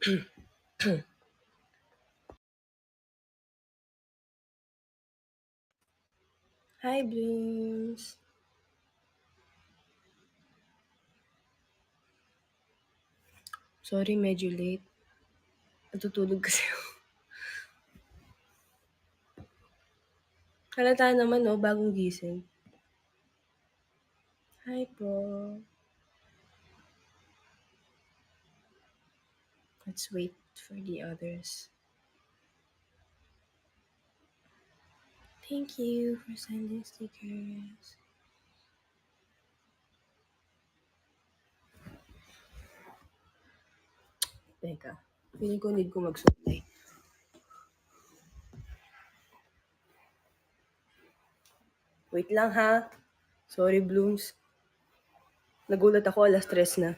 Hi, Blooms. Sorry, medyo late. Natutulog kasi ako. Halata naman, no? Bagong gising. Hi po. Let's wait for the others. Thank you for sending stickers. Teka. Feeling ko need ko mag-supply. Wait lang ha. Sorry, Blooms. Nagulat ako, alas 3 na.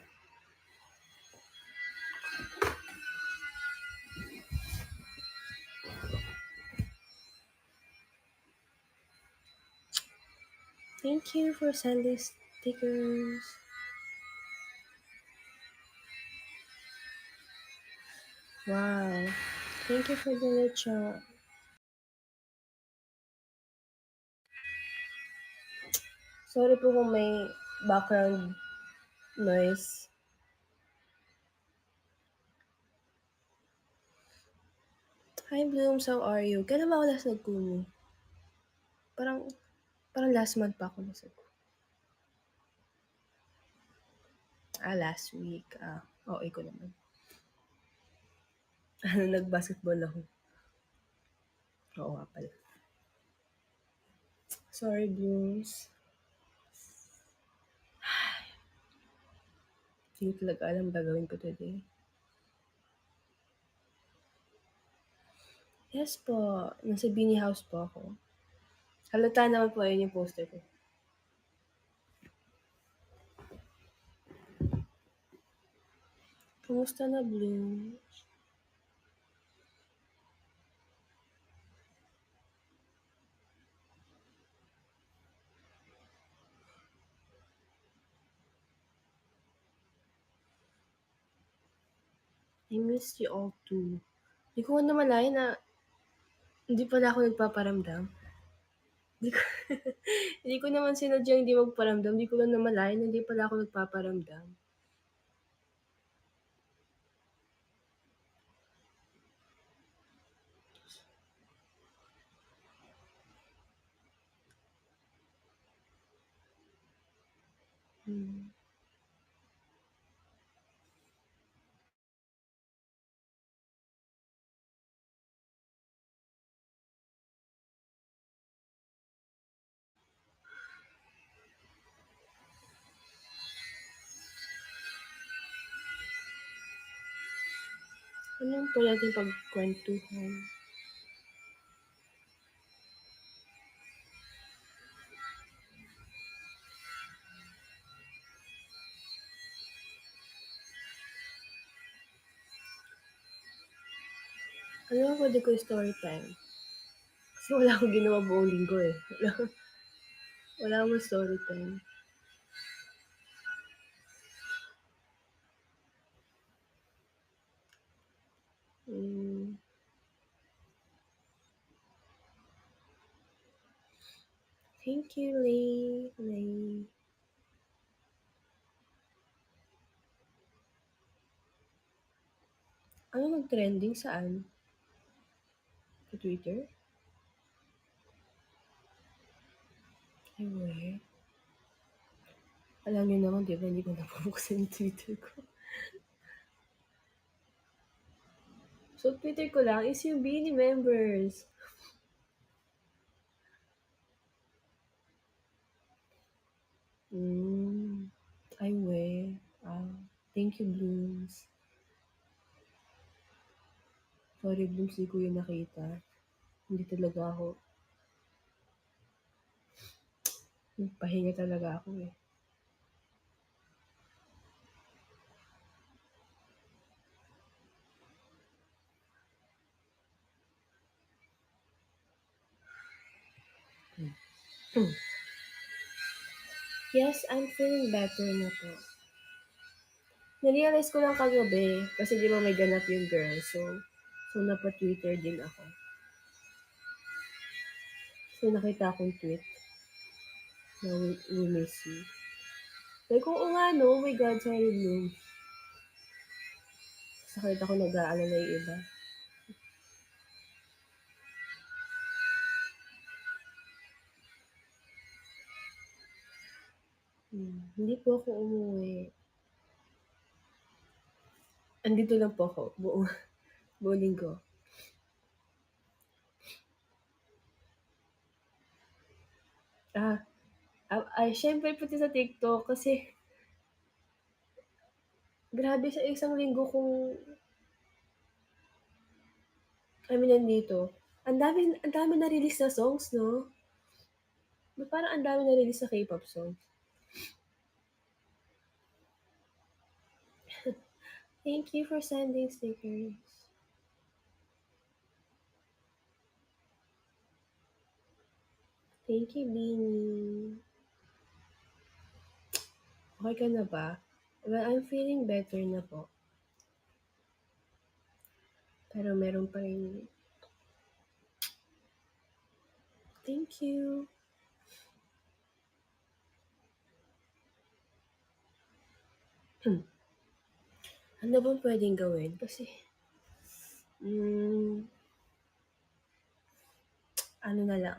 Thank you for sending stickers. Wow. Thank you for the lecha. Sorry po kung may background noise. Hi, Blooms. How are you? Kailan ba ako last nagkumu? Parang, parang last month pa ako nasa. Last week. Oo, ko naman. Nag-basketball ako. Oo nga pala. Sorry, Blooms. Hindi ko talaga alam gagawin ko today. Yes po. Nasa Beanie House po ako. Halata naman po ayun yung poster ko. Kumusta na, Blooms? I miss you all too. Hindi ko namalayan na hindi pala ako nagpaparamdam. Hindi ko, hindi ko naman sinadyang hindi magparamdam. Hindi ko lang namalayan na hindi pala ako nagpaparamdam. Hmm. Anong po natin pagkwentuhan? Ano ba pwede ko story time? Kasi wala akong ginawa buong linggo eh. Wala akong story time. Hmm. Thank you, Lay. Lay. Ano nag-trending saan? Sa Twitter? Ay, weh. Alam niyo naman, di ba, hindi ko nabubuksan yung Twitter ko. So, Twitter ko lang is yung Beanie members. Hmm. Ay, weh. Thank you, Blooms. Sorry, Blooms, di ko yun nakita. Hindi talaga ako. Pahinga talaga ako eh. Yes, I'm feeling better na po. Na-realize ko lang kagabi kasi 'di ba may ganap yung girl, so napa-Twitter din ako. So nakita akong tweet na we miss you. Sabi ko, oo nga 'no, oh my God, sorry Bloom. Ta's nakita ko nag-aalala yung iba. Hindi po ako umuwi. Andito lang po ako buong linggo. Ay siyempre pati sa TikTok kasi grabe sa isang linggo kung nandito. Ang dami na-release na songs 'no? Ba't parang ang dami na-release na K-pop songs? Thank you for sending stickers. Thank you, Beanie. Okay ka na ba? Well, I'm feeling better na po. Pero meron pa rin thank you. Ano bang puwedeng gawin? Kasi, ano na lang,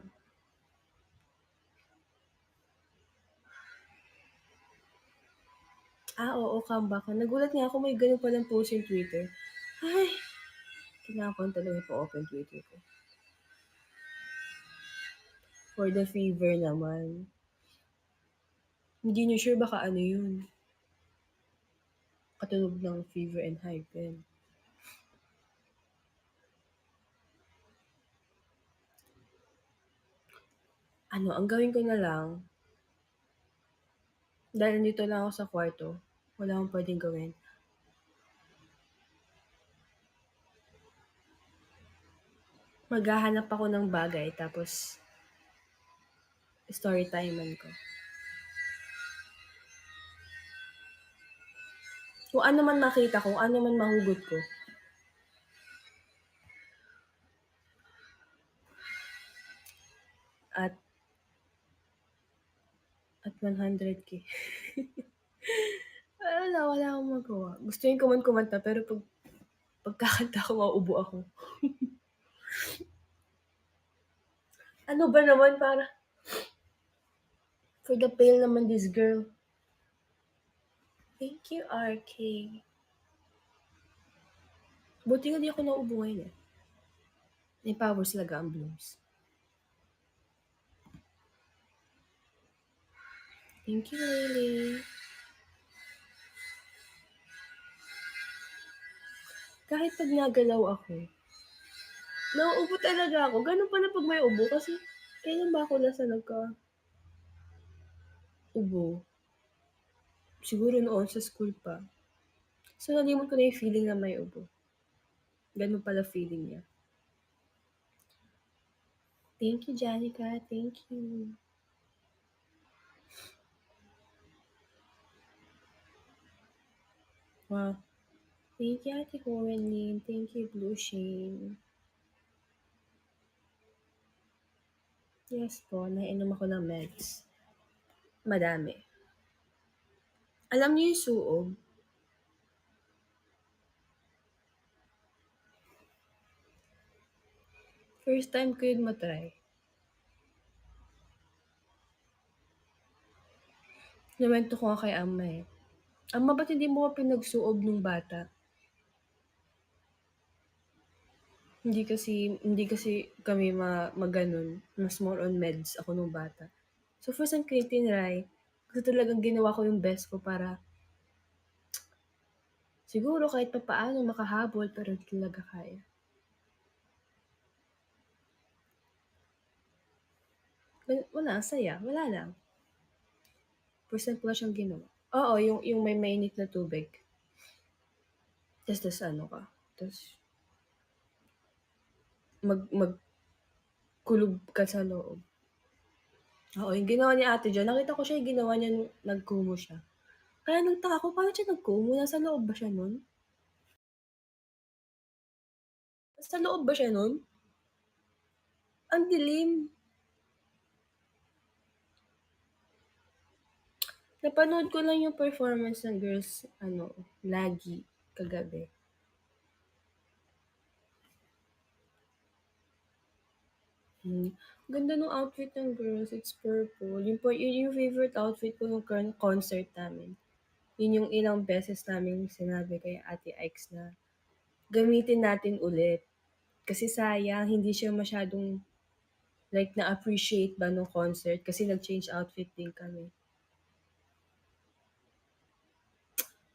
oo, comeback na. Nagulat nga ako may gano'n palang post yung Twitter. Ay, kailangan ko talaga ipa-open Twitter ko. For the fever naman. Hindi niyo sure baka ano yun, katunog ng Fever and Hypen. Ano, ang gawin ko na lang, dahil nandito lang ako sa kwarto, wala akong puwedeng gawin. Maghahanap ako ng bagay tapos storytimean ko. Kung ano man makita ko, kung ano man mahugot ko. At 100K. Wala akong magawa. Gustuhin ko man kumanta pero pagkakanta ko mauubo ako. Ano ba naman para for the pale naman this girl. Thank you, RK. Buti nga di ako nauubo ngayon eh. May powers talaga ang blooms. Thank you, Lily. Kahit pag nagalaw ako, nauubo talaga ako. Ganun pala pag may ubo kasi kailan ba ako last na nagka-ubo? Siguro noon sa school pa. So, nalimot ko na yung feeling na may ubo. Ganun pala feeling niya. Thank you, Janica. Thank you. Wow. Thank you, Ate Coraline. Thank you, Blue Shane. Yes po, nainom ako ng meds. Madami. Alam niyo yung suog? First time ko yun matry. Nawento ko nga kay Ama eh. Ama, ba't hindi mo ka pinagsuog nung bata? Hindi kasi kami maganon. Mas more on meds ako nung bata. So first time ko yung tinry, kasi talagang ginawa ko yung best ko para siguro kahit papaano makahabol pero hindi talaga kaya. Wala, ang saya. Wala lang. First time ko lang siyang ginawa. Oo, yung may mainit na tubig. Tas ano ka, tas magkulog ka sa loob. Oo, yung ginawa ni Ate Jo, nakita ko siya yung ginawa niya nung nagkumo siya. Kaya nagtaka ako paano siya nag-comb, nasa loob ba siya nun? Nasa loob ba siya nun? Ang dilim. Napanood ko lang yung performance ng Girls ano, Lagi kagabi. Ganda nung outfit ng girls, it's purple. Yun yung favorite outfit ko nung concert namin. Yun yung ilang beses naming sinabi kay Ate Ike's na gamitin natin ulit. Kasi sayang, hindi siya masyadong like na-appreciate ba nung concert kasi nag-change outfit din kami.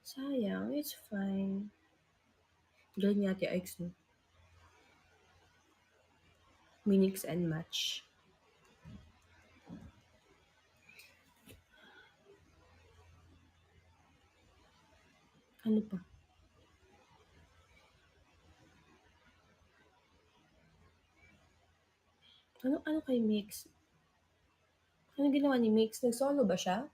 Sayang, it's fine. Galing ni Ate Ike's no. Minix and match. Ano pa? Ano kay Mix? Ano ginawa ni Mix? Nag-solo ba siya?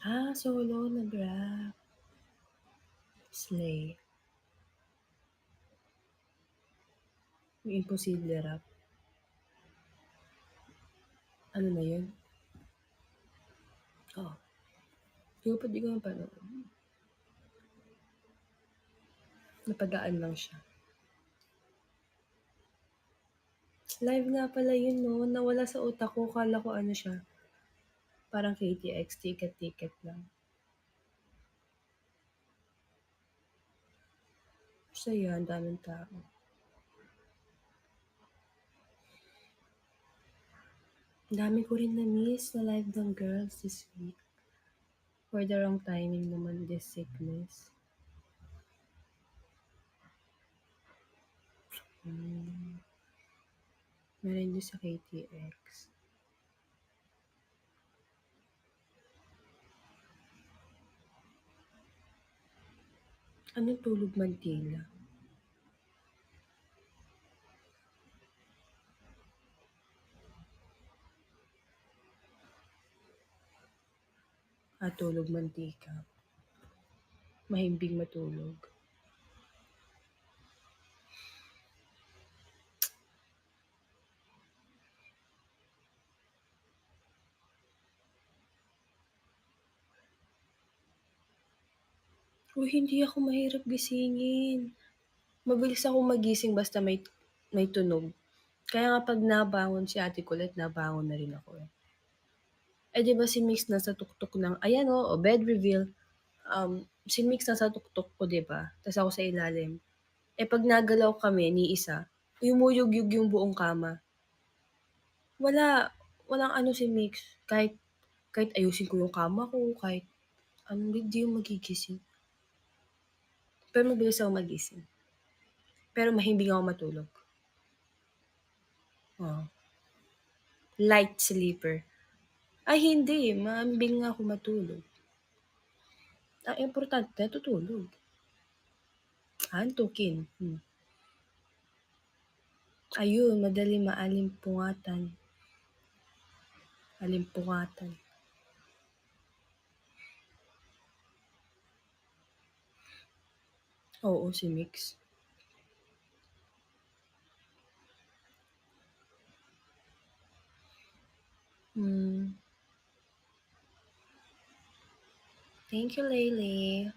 Ah, solo, nag-rap. Slay. Yung Imposible Rap. Ano na yun? Oh, di ko napanood. Napadaan lang siya. Live nga pala yun, no? Nawala sa utak ko. Kala ko ano siya. Parang KTX, ticket-ticket lang. Saya, ang daming tao. Ang dami ko rin na-miss na live ng girls this week. For the wrong timing naman, this sickness. Meron din sa KTX. Ano Tulog Mantila? Tulog Mantika. Mahimbing matulog. Uy, hindi ako mahirap gisingin. Mabilis ako magising basta may tunog. Kaya nga 'pag nabangon si Ate Colette, nabangon na rin ako, eh. Eh, 'di ba si Mix nasa tuktok ng ayan, oh, bed reveal. Si Mix nasa tuktok ko, 'di ba, ta's ako sa ilalim. Eh, 'pag nagalaw kami ni isa, yumuyugyug yung buong kama. Wala, walang ano si Mix, kahit kahit ayusin ko yung kama ko, kahit ano, hindi yung magigising. Pero mabilis ako magising. Pero mahimbing ako matulog. Oo. Light sleeper. Ay hindi, mahimbing nga ako matulog. Ang importante natutulog. Antukin. Ayun, madaling maalimpungatan. Alimpungatan. Oo, si Mix. Hmm. Thank you, Lele.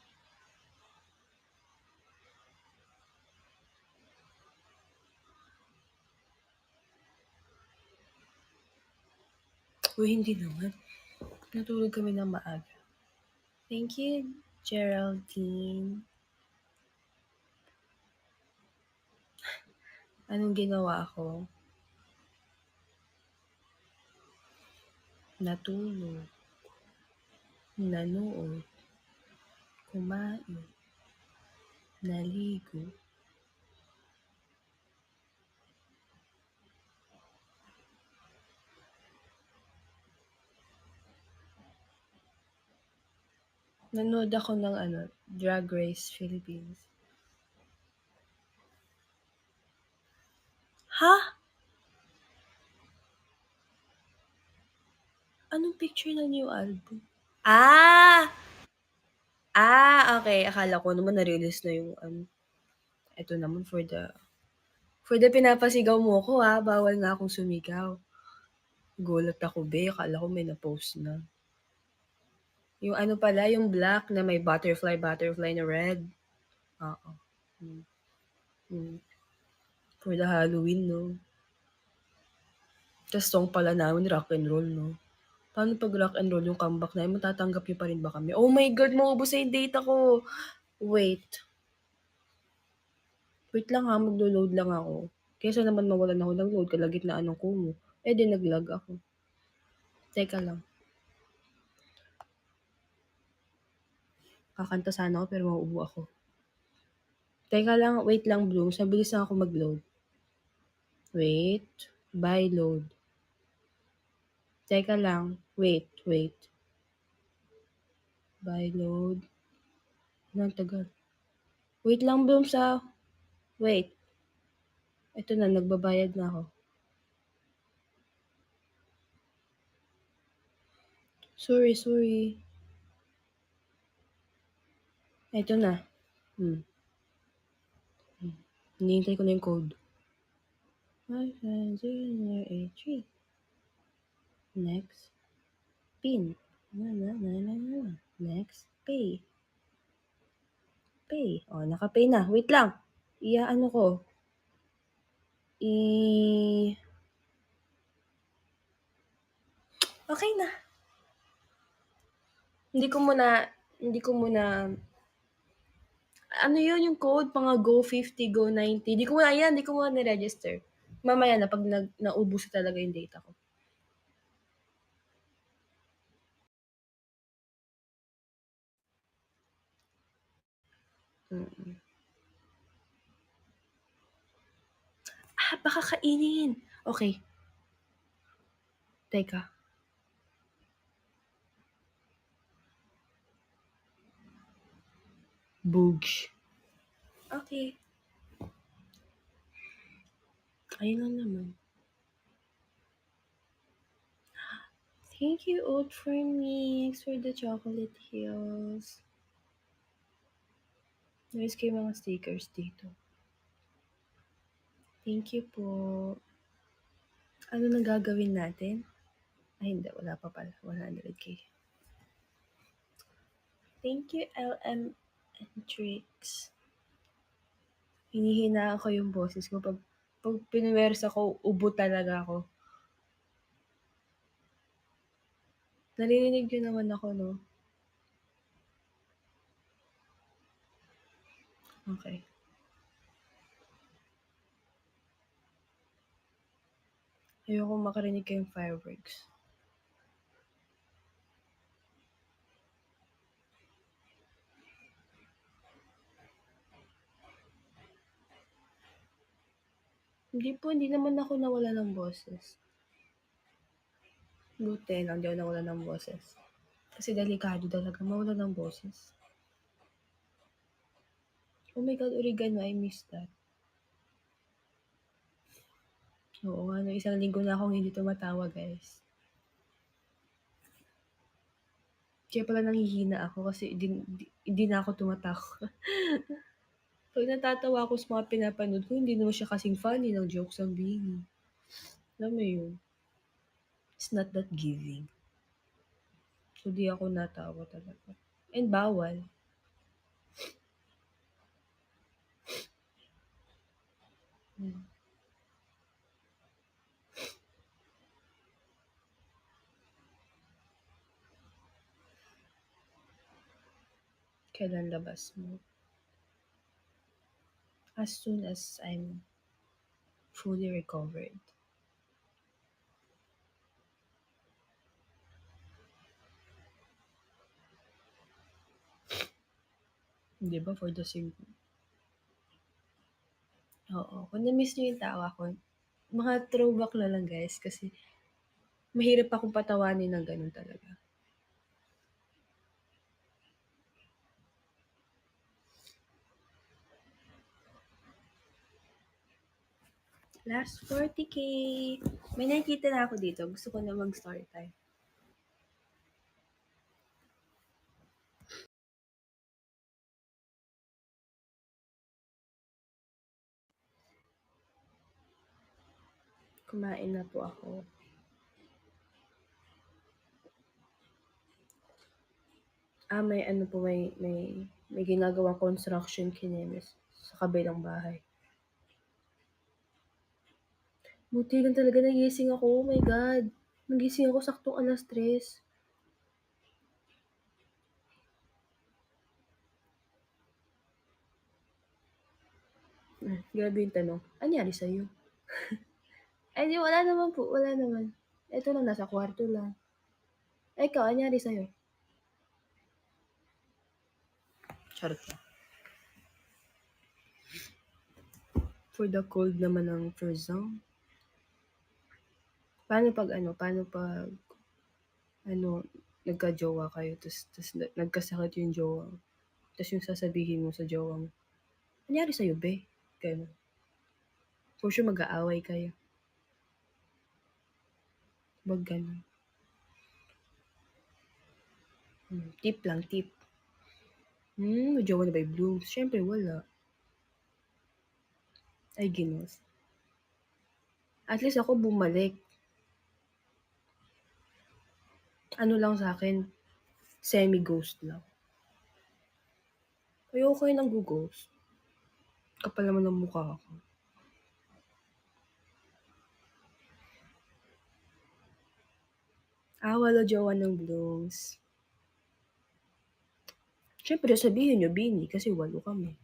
Uy, hindi naman. Natulog kami ng maaga. Thank you, Geraldine. Anong ginawa ko? Natulog. Nanood. Kumain. Naligo. Nanood ako ng ano, Drag Race Philippines. Ha? Anong picture ng new album? Ah! Okay. Akala ko naman na-release na yung ano. Eto naman for the pinapasigaw mo ko, bawal nga akong sumigaw. Gulat ako, be, akala ko may na-post na. Yung ano pala, yung black na may butterfly na red. Oo. Hmm. Hmm. For the Halloween, 'no? Tas song pala namin rock and roll, no? Paano 'pag rock and roll yung comeback namin, matatanggap niyo pa rin ba kami? Oh my God, maubos na yung data ko. Wait. Wait lang ha, maglo-load lang ako. Kaysa naman mawalan ako ng load kalagitnaan ng Kumu. Eh di nag-lag ako. Teka lang. Kakanta sana ako pero mauubo ako. Teka lang, wait lang, Bloom. Mabilis lang ako mag-load. Wait. Buy load. Teka lang. Wait. Buy load. Ang tagal. Wait lang, Bloom, Wait. Ito na, nagbabayad na ako. Sorry. Ito na. Hinihintay ko na yung code. 59083. Next. Pin. Next. Pay. Oh, naka-pay na. Wait lang. Ano ko. Okay na. Hindi ko muna ano yun yung code, mga go 50, go 90. Hindi ko muna ni-register. Mamaya na pag naubos talaga yung data ko. Baka kainin. Okay. Teka. Boogs. Okay. Ayun lang naman. Thank you, Oat for Mix, for the chocolate hills. Nais ko yung mga stickers dito. Thank you po. Ano nang gagawin natin? Ay, hindi. Wala pa pala. 100K. Thank you, LM and Tricks. Hinihinaan ko yung boses ko. Pag pinuwersa ko, ubo talaga ako. Naririnig nyo naman ako, no? Okay. Ayoko makarinig kayong fireworks. Hindi naman ako nawala ng boses. Buti lang, hindi ako nawala ng boses. Kasi delikado talaga mawala ng boses. Oh my God, oregano, I miss that. Oo nga, no, 1 linggo na akong hindi tumatawa, guys. Kaya pala nanghihina ako kasi hindi na ako tumatawa. Pag natatawa ako sa mga pinapanood ko, hindi naman siya kasing funny ng jokes ang Bini. Alam mo yun? It's not that giving. So, di ako natawa talaga. And bawal. Kailan labas mo? As soon as I'm fully recovered. Di ba? For the same. Oo. Kung na-miss nyo yung tawa ko, mga throwback na lang, guys. Kasi mahirap akong patawanin ng ganun talaga. Last 40K. May nakikita na ako dito. Gusto ko na mag-story time. Kumain na po ako. May ano po, may ginagawang construction kinemis sa kabilang bahay. Buti lang talaga nagising ako, oh my God. Nagising ako saktong 3:00. Grabe yung tanong. Anyari sa'yo? Ay, di, wala naman po, wala naman. Eto lang, nasa kwarto lang. Ay, ikaw, anyari sa'yo? Charot lang. For the cold naman ng Frozen. Paano pag, nagka-jowa kayo, tas nagkasakit yung jowa mo, tas yung sasabihin mo sa jowa mo, "Anyari sa'yo, be?" Gano'n. For sure mag-aaway kayo. 'Wag gano'n. Tip lang, tip. May jowa na ba yung Blooms? Siyempre wala. Ay, ginos. At least ako bumalik. Ano lang sa'kin, semi-ghost lang. Ayoko yung nanggo-ghost. Kapal naman ng mukha ko. Wala jowa ng Blooms. Siyempre sabihin niyo Bini kasi 8 kami.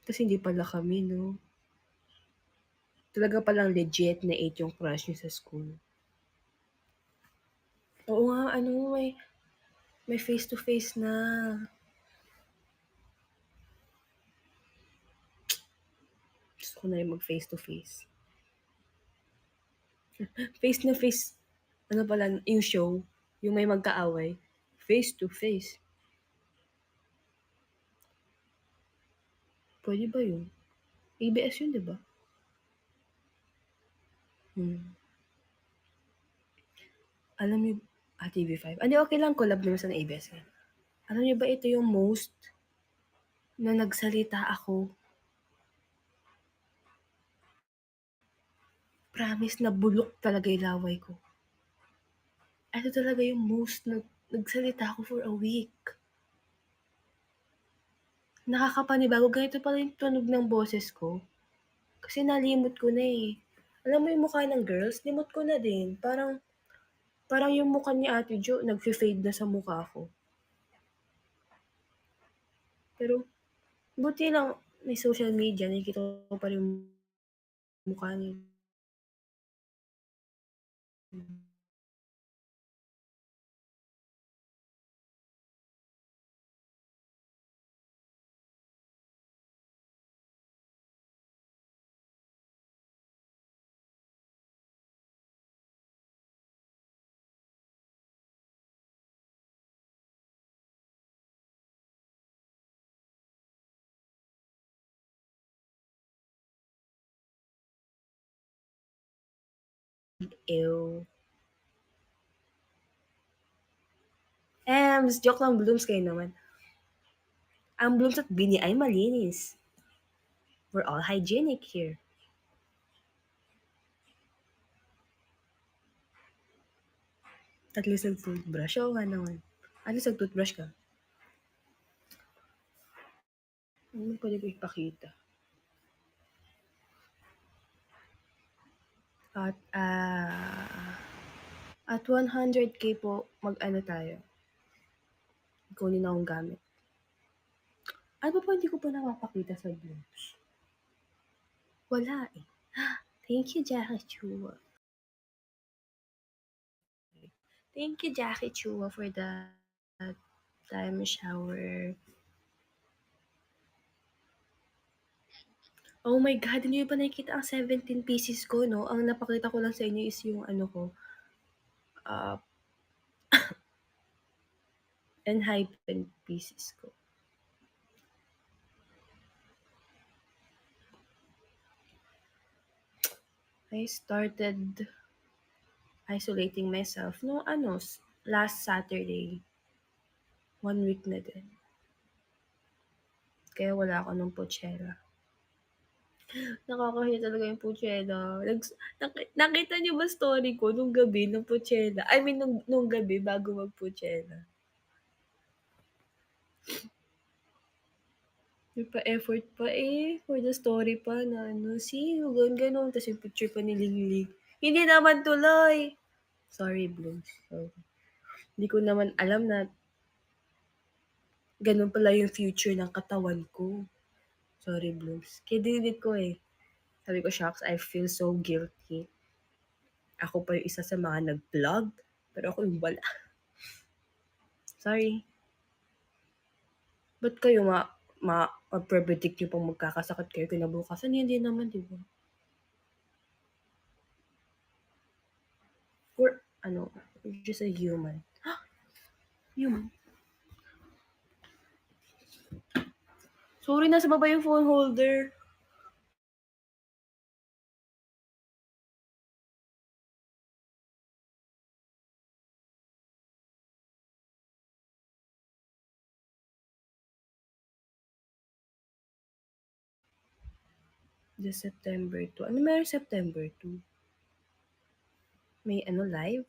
Tas hindi pala kami 'no. Talaga palang legit na 8 yung crush niyo sa school. Oo nga, may face to face na. Gusto ko na rin mag face to face. Face na face, ano pala yung show, yung may magkaaway, face to face. Puwede ba yun? ABS yun, 'di ba? Alam niyo, TV5. Hindi, okay lang, collab naman sa ABS yan. Alam niyo ba ito yung most na nagsalita ako? Promise na bulok talaga yung laway ko. Ito talaga yung most nagsalita ako for a week. Nakakapanibago, ganito pala yung tunog ng boses ko. Kasi nalimot ko na eh. Alam mo yung mukha ng girls, limot ko na din. Parang yung mukha ni Ate Jo, nag-fade na sa mukha ko. Pero, buti lang may social media, nakikita ko pa rin mukha niya. Ew. Joke lang, Blooms kayo naman. Ang Blooms at Bini ay malinis. We're all hygienic here. At least nag-toothbrush. Oo nga naman. At least nag-toothbrush ka. Ano pwede ko ipakita? At 100k po, mag-ano tayo. Kunin akong gamit. Ano pa hindi ko pa napapakita sa Blooms? Wala eh. Thank you, Jackie Chua. Thank you, Jackie Chua, for the time shower. Oh my God, hindi niyo pa nakikita ang 17 pieces ko, no? Ang napakita ko lang sa inyo is yung ano ko, enhypen pieces ko. I started isolating myself no last Saturday. 1 week na din. Kaya wala ako ng pochera. Nakakahiya talaga yung Puchela. Nakita niyo ba story ko nung gabi ng Puchela? I mean nung gabi bago mag-Puchela. May pa-effort pa for the story pa na ano, see you, ganon. Tapos yung picture pa ni Lingling. Hindi naman tuloy. Sorry, Blooms. Sorry. Hindi ko naman alam na ganun pala yung future ng katawan ko. Sorry, Blooms. Kaya dinidit ko Sabi ko, shucks, I feel so guilty. Ako pa yung isa sa mga nag-vlog, pero ako yung wala. Sorry. Ba't kayo ma-predict nyo pang magkakasakit kayo kinabukasan? Hindi naman, di ba? We're just a human. Human. Sorry, nasa baba yung phone holder. The September 2. Ano meron September 2? May live?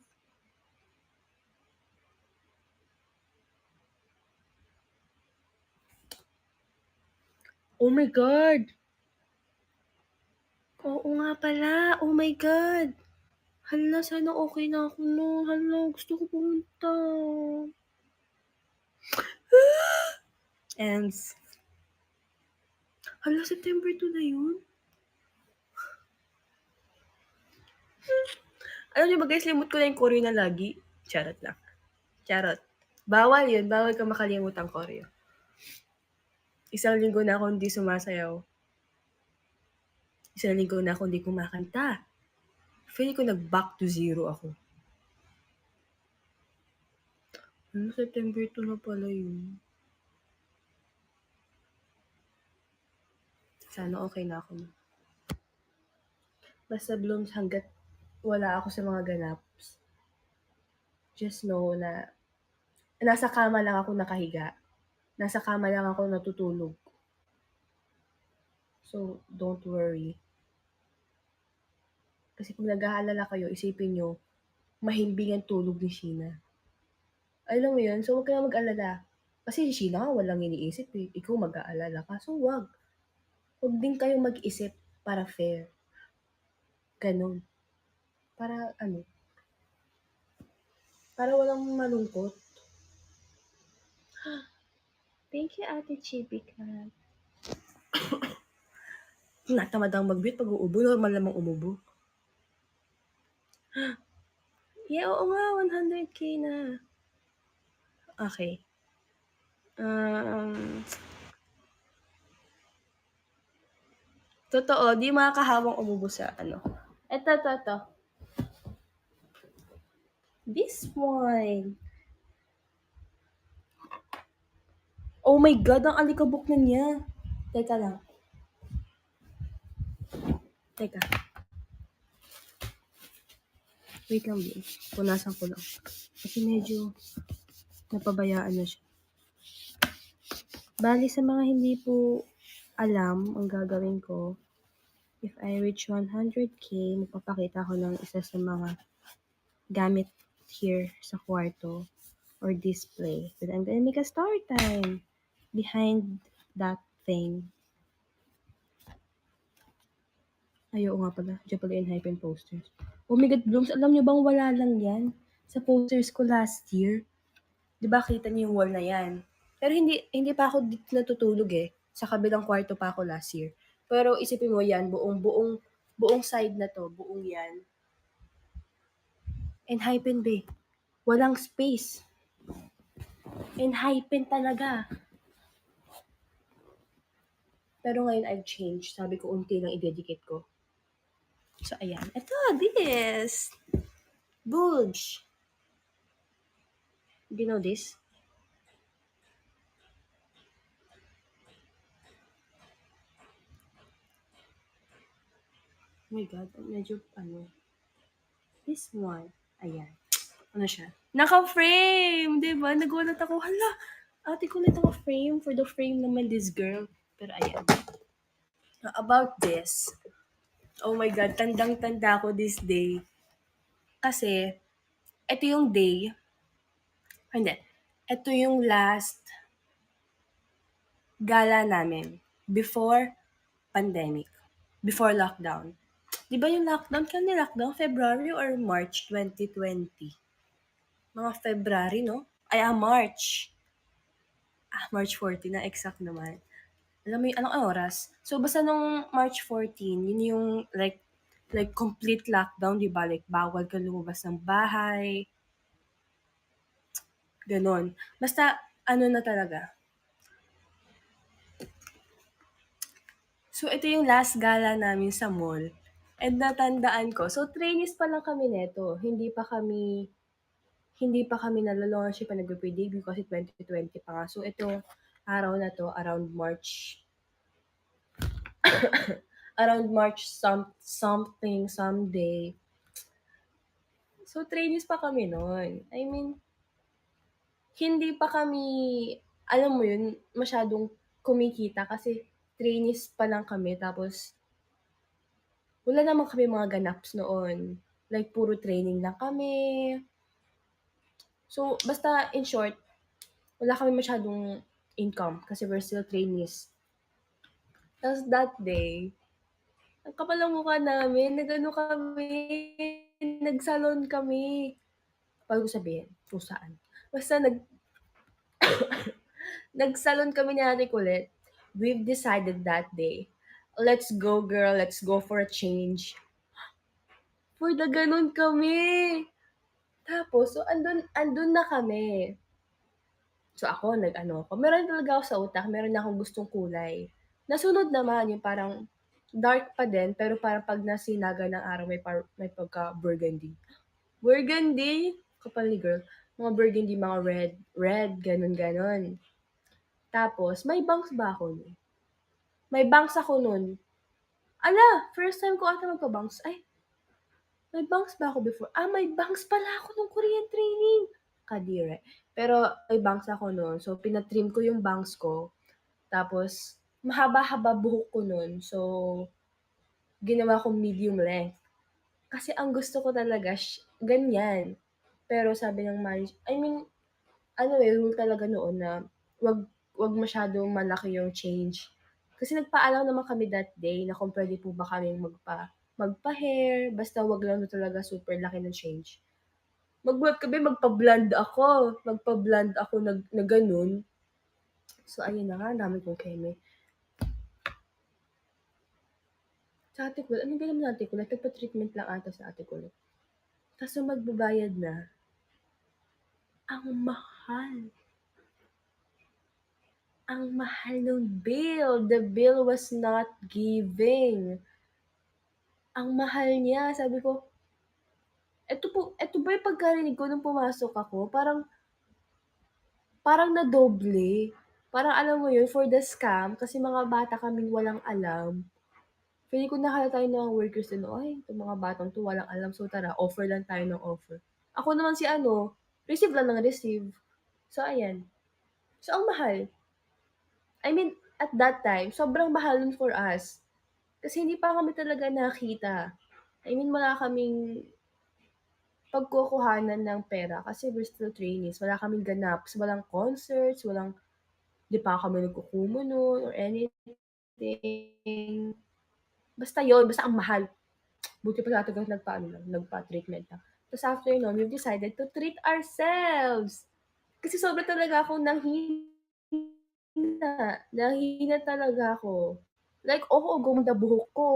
Oh my God! Oo nga pala. Oh my God! Hala, sana okay na ako nun. Hala, gusto ko pumunta. And hala, September 2 na yun? Alam niyo ba guys, limot ko na yung choreo na lagi. Charot lang. Charot. Bawal yun. Bawal ka makalimut ang choreo. Isang linggo na ako hindi sumasayaw. Isang linggo na ako hindi kumakanta. Feeling ko nag-back to zero ako. September 2 na pala yun. Sana okay na ako. Basta Blooms, hanggat wala ako sa mga ganaps, just know na nasa kama lang ako nakahiga. Nasa kama lang ako natutulog. So, don't worry. Kasi kung nag-aalala kayo, isipin nyo, mahimbing ang tulog ni Sheena. Alam mo yun? So, huwag ka na mag-alala. Kasi si Sheena nga walang iniisip Ikaw mag-aalala ka. So, wag. Huwag din kayong mag-isip para fair. Ganon. Para para walang malungkot. Thank you, Ate Chibi Cat. Natamad ang mag-mute pag uubo. Normal namang umubo. Yeah, oo nga. 100k na. Okay. Totoo, di makakahawang umubo sa Ito. This one. Oh my God, ang alikabok na niya. Teka lang. Teka. Wait lang, babe. Punasan ko lang. Kasi medyo napabayaan na siya. Bali, sa mga hindi po alam ang gagawin ko, if I reach 100k, magpapakita ko ng isa sa mga gamit here sa kwarto or display. Then I'm gonna make a story time behind that thing. Ay, oo nga pala. Diyan pala yung hype posters. Oh my God, Blooms, alam niyo bang wala lang yan sa posters ko last year? Di ba kita niyo yung wall na yan? Pero hindi pa ako dito natutulog Sa kabilang kwarto pa ako last year. Pero isipin mo yan, buong side na to, buong yan. And hypen be. Walang space. And hypen talaga. Pero ngayon I've changed. Sabi ko, unti lang i-dedicate ko. So, ayan. Ito, this. Bulge. Do you know this? Oh my God, medyo This one. Ayan. Ano siya? Naka-frame! Diba? Nagulat ako. Hala, ate ko na naka-frame. For the frame naman, this girl. Pero ayan. About this, oh my God, tandang-tanda ko this day. Kasi, ito yung day, hindi, ito yung last gala namin before pandemic, before lockdown. Di ba yung lockdown? Kailan yung lockdown? February or March 2020? Mga February, no? Ay, March. March 14 na exact naman. Alam mo yung anong oras? So, basta nung March 14, yun yung like complete lockdown, di ba? Like, bawal ka lumabas ng bahay. Ganon. Basta, ano na talaga. So, ito yung last gala namin sa mall. And natandaan ko, so trainees pa lang kami neto. Hindi pa kami nalo-launch pa nagpe-debut kasi 2020 pa nga. So, ito, araw na to, around March something, someday. So, trainees pa kami noon. I mean, hindi pa kami, alam mo yun, masyadong kumikita kasi trainees pa lang kami. Tapos, wala naman kami mga ganaps noon. Like, puro training lang kami. So, basta in short, wala kami masyadong income kasi we're still trainees. Tapos that day, ang kapal ng mukha namin, nag-ano kami, nag-salon kami. Paano ko sabihin kung saan. Basta nag-salon kami ni Ate Colette. We've decided that day, let's go girl, let's go for a change. For the ganun kami. Tapos, so andun na kami. So ako, nag-ano ako, meron talaga ako sa utak, meron na akong gustong kulay. Nasunod naman, yung parang dark pa din, pero parang pag nasinaga ng araw, may pagka-burgundy. Burgundy? Kapal ni girl. Mga burgundy, mga red, ganun. Tapos, may bangs ba ako nun? May bangs ako nun. Ala, first time ko ata magpa-bangs. Ay, may bangs ba ako before? May bangs pala ako nung Korean training. Kadire. Pero may bangs ako nun. So, pinatrim ko yung bangs ko. Tapos, mahaba-haba buhok ko nun. So, ginawa kong medium length. Kasi ang gusto ko talaga, ganyan. Pero sabi ng manager, I mean, rule talaga noon na wag wag masyadong malaki yung change. Kasi nagpaalam naman kami that day na kung pwede po ba kaming magpa-hair, basta wag lang na talaga super laki ng change. Magpa-blonde ako na ganun. So, ayun na nga, ang dami kong keme. Sa Ate Kulot, anong ginawa ng Ate Kulot? Nagpa-treatment lang ata sa Ate Kulot. Tapos nung magbabayad na, ang mahal. Ang mahal ng bill. The bill was not giving. Ang mahal niya. Sabi ko, eto ba yung pagkarinig ko nung pumasok ako? Parang nadoble. Parang alam mo yun, for the scam, kasi mga bata kaming walang alam. Feeling ko nahalata tayo ng workers din, ay, itong mga batang to walang alam, so tara, offer lang tayo ng offer. Ako naman si receive lang ng receive. So, ayan. So, ang mahal. I mean, at that time, sobrang mahal nun for us. Kasi hindi pa kami talaga nakita. I mean, wala kaming pagkukuhanan ng pera kasi we're still trainees. Wala kaming ganaps, walang concerts, di pa kami nagkukumo nun or anything. Basta yon, basta ang mahal. Buti pa sa atin nagpa-treatment lang. Tapos after nun, we've decided to treat ourselves. Kasi sobra talaga akong nanghina. Nanghina talaga ako. Like, oo, gumanda buhok ko.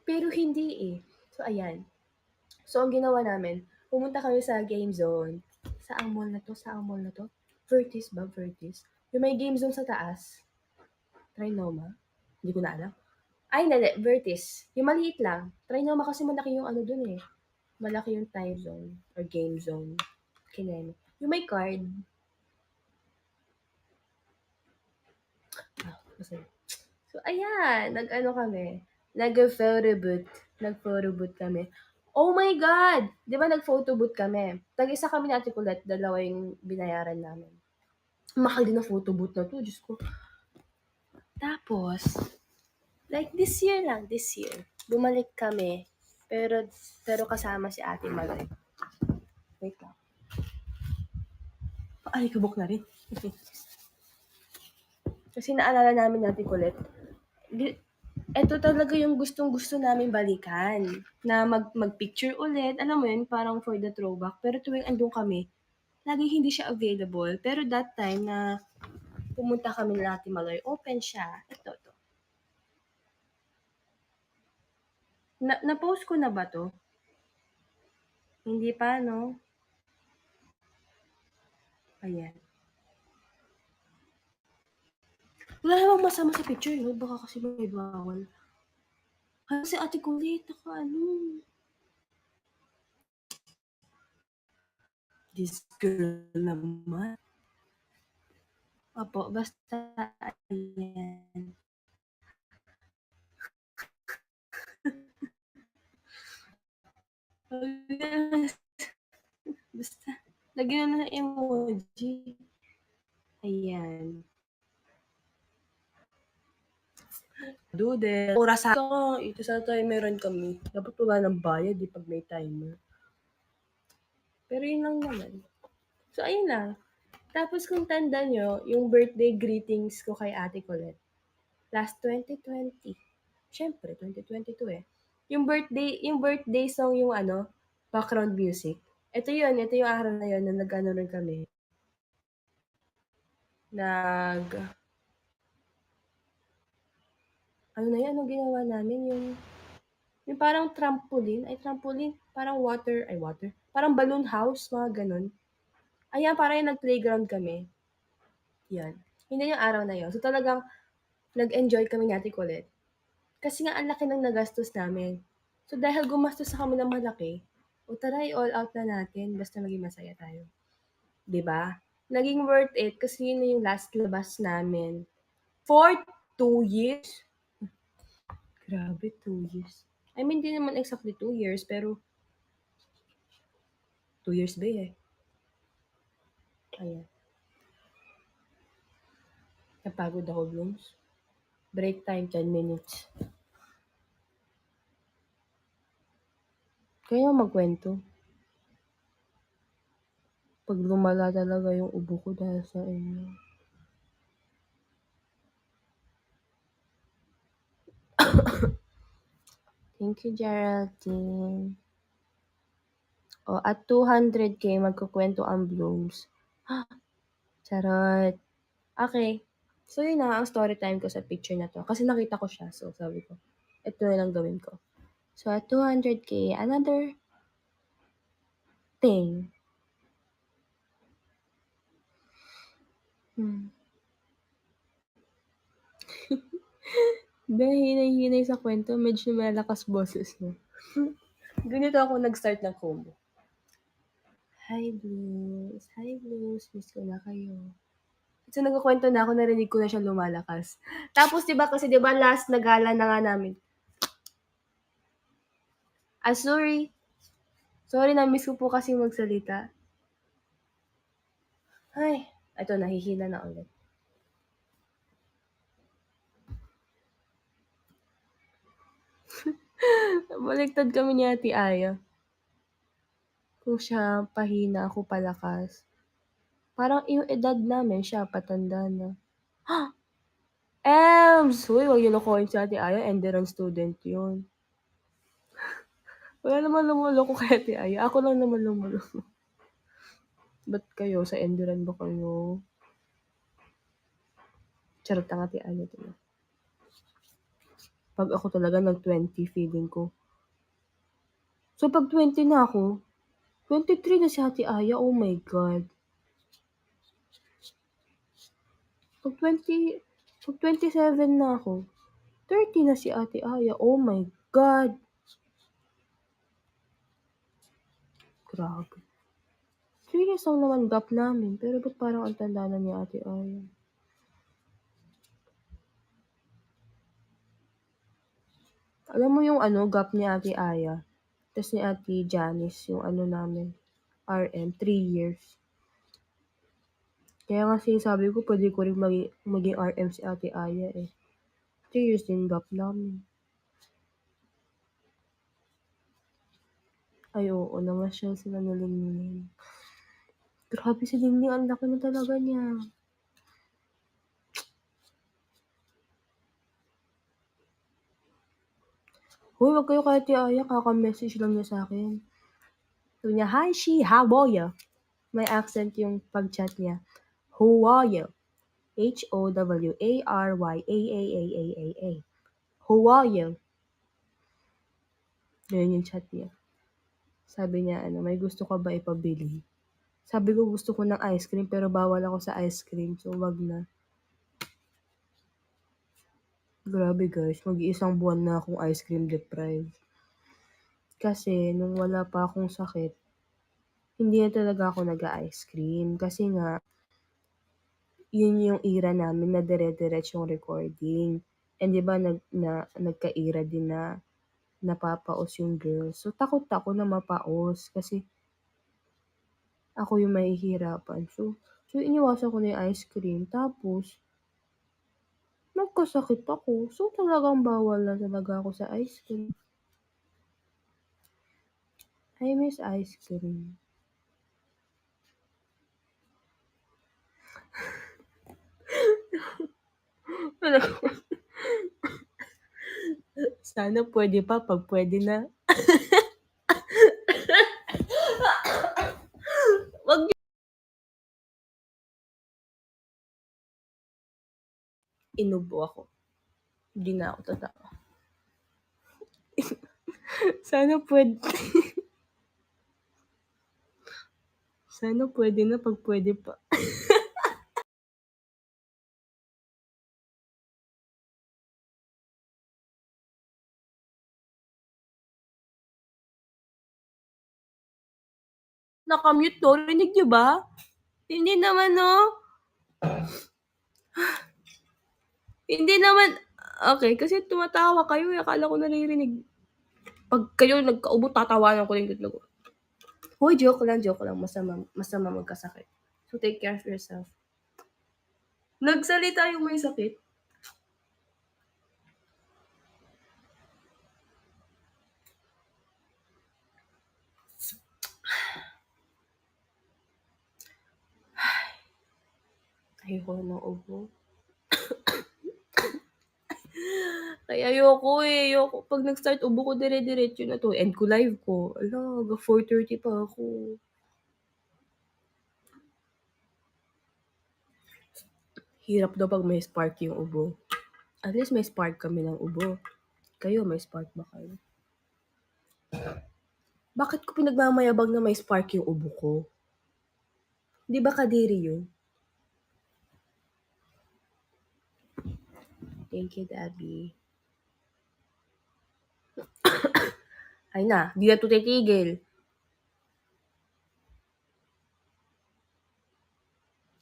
Pero hindi eh. So, ayan. So, ang ginawa namin, pumunta kami sa game zone. Saang mall na to? Vertis ba? Vertis? Yung may game zone sa taas. Trinoma? Hindi ko na alam. Ay, hindi. Vertis. Yung maliit lang. Trinoma kasi malaki yung ano dun eh. Malaki yung time zone or game zone. Kineme. Yung may card. Kasi. So, ayan. Nag-ano kami. Nag-photo booth kami. Oh my God! Di ba nag-photo booth kami? Tag-isa kami ni Ate Colette, dalawa yung binayaran namin. Mahal din ang photo booth na 'to, Diyos ko. Tapos, like this year, bumalik kami, pero kasama si Ate Maloy. Wait lang. Alikabok na rin. Kasi naalala namin ni Ate Colette, eto talaga yung gustong-gusto naming balikan, na mag-picture ulit, alam mo yun, parang for the throwback. Pero tuwing andun kami, laging hindi siya available. Pero that time na pumunta kami ni Ate Maloy, open siya. Ito, to. Na-post ko na ba to? Hindi pa, no? Ayan. Wala namang masama sa picture, no? Baka kasi may bawal. Kasi Ate Colette, ano. This girl naman. Opo, basta ayan. Basta, lagyan na ng emoji. Ayan. Doodle. Oras sa ito sa meron kami. Dapat wala ng bayad pag may timer. Pero yun lang naman. So, ayun lang. Tapos kung tanda nyo, yung birthday greetings ko kay Ate Colette, last 2020. Siyempre, 2022 eh. Yung birthday song yung background music. Ito yung araw na yun na nag-ano rin kami. Ano na yun, anong ginawa namin? Yung parang trampoline, parang water, parang balloon house, mga ganun. Ayan, parang yung nag-playground kami. Yan. Yun yung araw na yun. So talagang nag-enjoy kami ni Ate Colette. Kasi nga ang laki ng nagastos namin. So dahil gumastos na kami ng malaki, o tara i-all out na natin, basta maging masaya tayo. 'Di ba? Naging worth it kasi yun na yung last labas namin. For 2 years. Grabe, 2 years. I mean, di naman exactly 2 years, pero 2 years ba eh. Ayan. Napagod ako, Blooms. Break time, 10 minutes. Kaya magkwento. Pag lumala talaga yung ubo ko dahil sa inyo. Thank you, Geraldine. O, at 200k magkukwento ang Blooms. Charot. Okay. So, yun na ang story time ko sa picture na to. Kasi nakita ko siya. So, sabi ko, ito na lang gawin ko. So, at 200k, another thing. Dahil hinay-hinay sa kwento, medyo malakas boses mo. Ganito ako nag-start ng combo. Hi, Blues. Hi, Blues. Miss ko na kayo. So, nagkukwento na ako, narinig ko na siya lumalakas. Tapos, kasi last na gala na nga namin. Sorry. Sorry, na-miss ko po kasi magsalita. Ay, ito, nahihina na ulit. Baliktad kami ni Ate Aya. Kung siya pahina, ako palakas. Parang yung edad namin, siya patanda na. Ems! Uy, wag niyo lokohin si Ate Aya, Enderun student yun. Wala naman lumuloko kay Ate Aya. Ako lang naman lumuloko. Ba't kayo? Sa Enderun ba kayo? Charot ang Ate Aya. Diba? Pag ako talaga nag-20, feeling ko. So, pag 20 na ako, 23 na si Ate Aya. Oh my God. Pag 27 na ako, 30 na si Ate Aya. Oh my God. Grabe. 3 years lang naman gap namin. Pero ba't parang ang tanda na ni Ate Aya? Alam mo yung gap ni Ate Aya? Tapos ni Ate Janice, yung namin, RM, 3 years. Kaya nga sinasabi ko puwede ko rin maging RM si Ate Aya, eh. 3 years din gap namin. Ay, oo, namasyal sila ni Ningning. Grabe si Ningning, ang laki na talaga niya. Hoy, wag kayo kay Ate Aya, kaka-message lang niya sa'kin. Sabi niya, "Hi, how are you?" May accent yung pag-chat niya. How are you? HOWARYAAAAAA. How are you? Ganyan yung chat niya. Sabi niya, may gusto ka ba ipabili? Sabi ko, gusto ko ng ice cream, pero bawal ako sa ice cream, so wag na. Grabe guys, mag-iisang buwan na akong ice cream deprived. Kasi, nung wala pa akong sakit, hindi na talaga ako nag-ice cream. Kasi nga, yun yung era namin na dire-diretsong recording. And di ba nagka-era din na napapaos yung girls. So, takot ako na mapaos kasi ako yung mahihirapan. So iniwasan ko na yung ice cream. Tapos, nagkasakit ako. So, talagang bawal na talaga ako sa ice cream. I miss ice cream. Sana pwede pa pag pwede na. Wag niyo. Inubo ako. Hindi na ako tatawa. Sana pwede. Sana pwede na pag pwede pa. Nakamute to. Rinig niyo ba? Hindi naman, no? Hindi naman. Okay, kasi tumatawa kayo. Akala ko naririnig. Pag kayo nagkaubo, tatawanan ko rin dito. Hoy, joke lang. Masama magkasakit. So, take care of yourself. Nagsalita yung may sakit. Ayoko ng ubo. Ay, ayoko eh. Pag nag-start ubo ko, dire-diretso na to. End ko live ko. Ala, 4:30 pa ako. Hirap daw pag may spark yung ubo. At least may spark kami ng ubo. Kayo, may spark ba kayo? Bakit ko pinagmamayabang na may spark yung ubo ko? Di ba kadiri yun? Thank you, Daddy. Ay na, di na to titigil.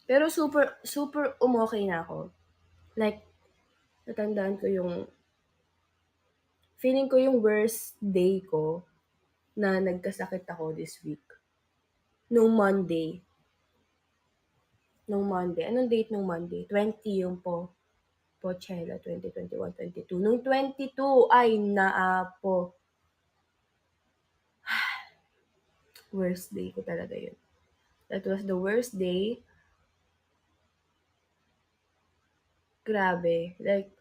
Pero super umokay na ako. Like, natandaan ko feeling ko yung worst day ko na nagkasakit ako this week. Nung Monday. Anong date nung Monday? 20 yung Pochela, 2021, 22. Nung 22, ay naapo. Worst day ko talaga yun. That was the worst day. Grabe. Like,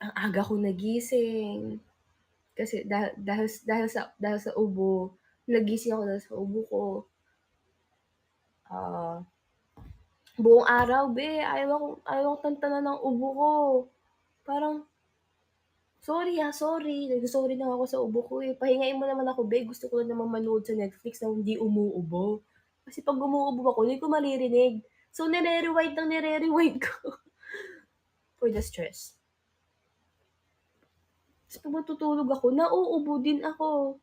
ang aga ko nagising. Kasi dahil sa ubo, nagising ako dahil sa ubo ko. Buong araw, be, ayaw akong tantanan ng ubo ko. Parang, sorry. Nag-sorry na ako sa ubo ko eh. Pahingain mo naman ako, be. Gusto ko naman manood sa Netflix na hindi umuubo. Kasi pag umuubo ako, hindi ko maririnig. So, nire-rewind ko. For the stress. Tapos pag matutulog ako, nauubo din ako.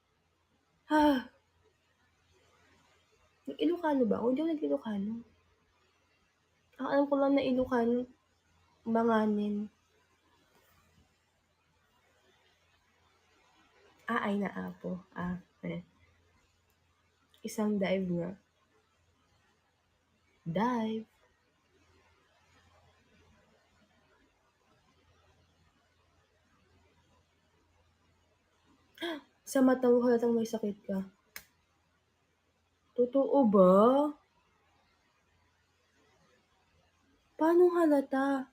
Ilocano ba ako? Hindi ako nag-Ilocano. Alam ko lang na Ilocano, Banganin. Ay naapo. Isang dive nga. Dive. Sa mata mo halatang may sakit ka. Totoo ba? Paano halata?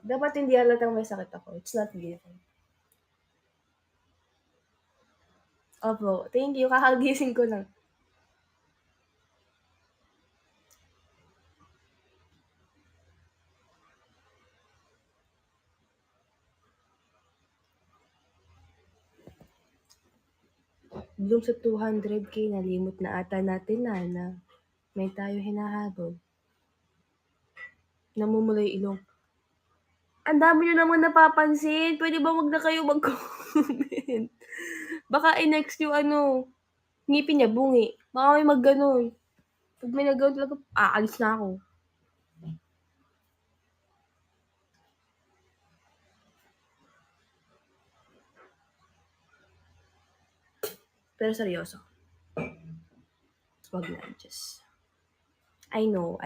Dapat hindi halatang may sakit ako. It's not given. Opo, thank you. Kakagising ko lang. Bloom sa 200K, nalimot na ata natin na may tayo hinahabol. Namumula yung ilong. Ang dami nyo naman napapansin. Pwede ba wag na kayo mag-comment? Baka i-next yung ngipin niya, bungi. Baka may mag-ganon. Pag may nag-ganon talaga, aalis na ako. Pero seryoso. Wag na, just. I know.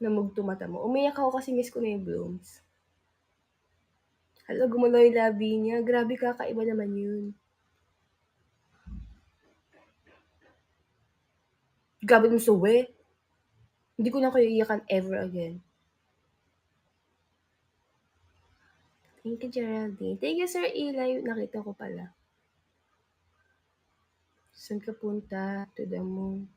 Namugto mata mo. Umiyak ako kasi miss ko na yung blooms. Hala, gumalaw yung labi niya. Grabe, kakaiba naman yun. Grabe nung suwe. Hindi ko na kayo iyakan ever again. Thank you, Geraldine. Thank you, Sir Eli. Nakita ko pala. Saan ka punta? To the moon.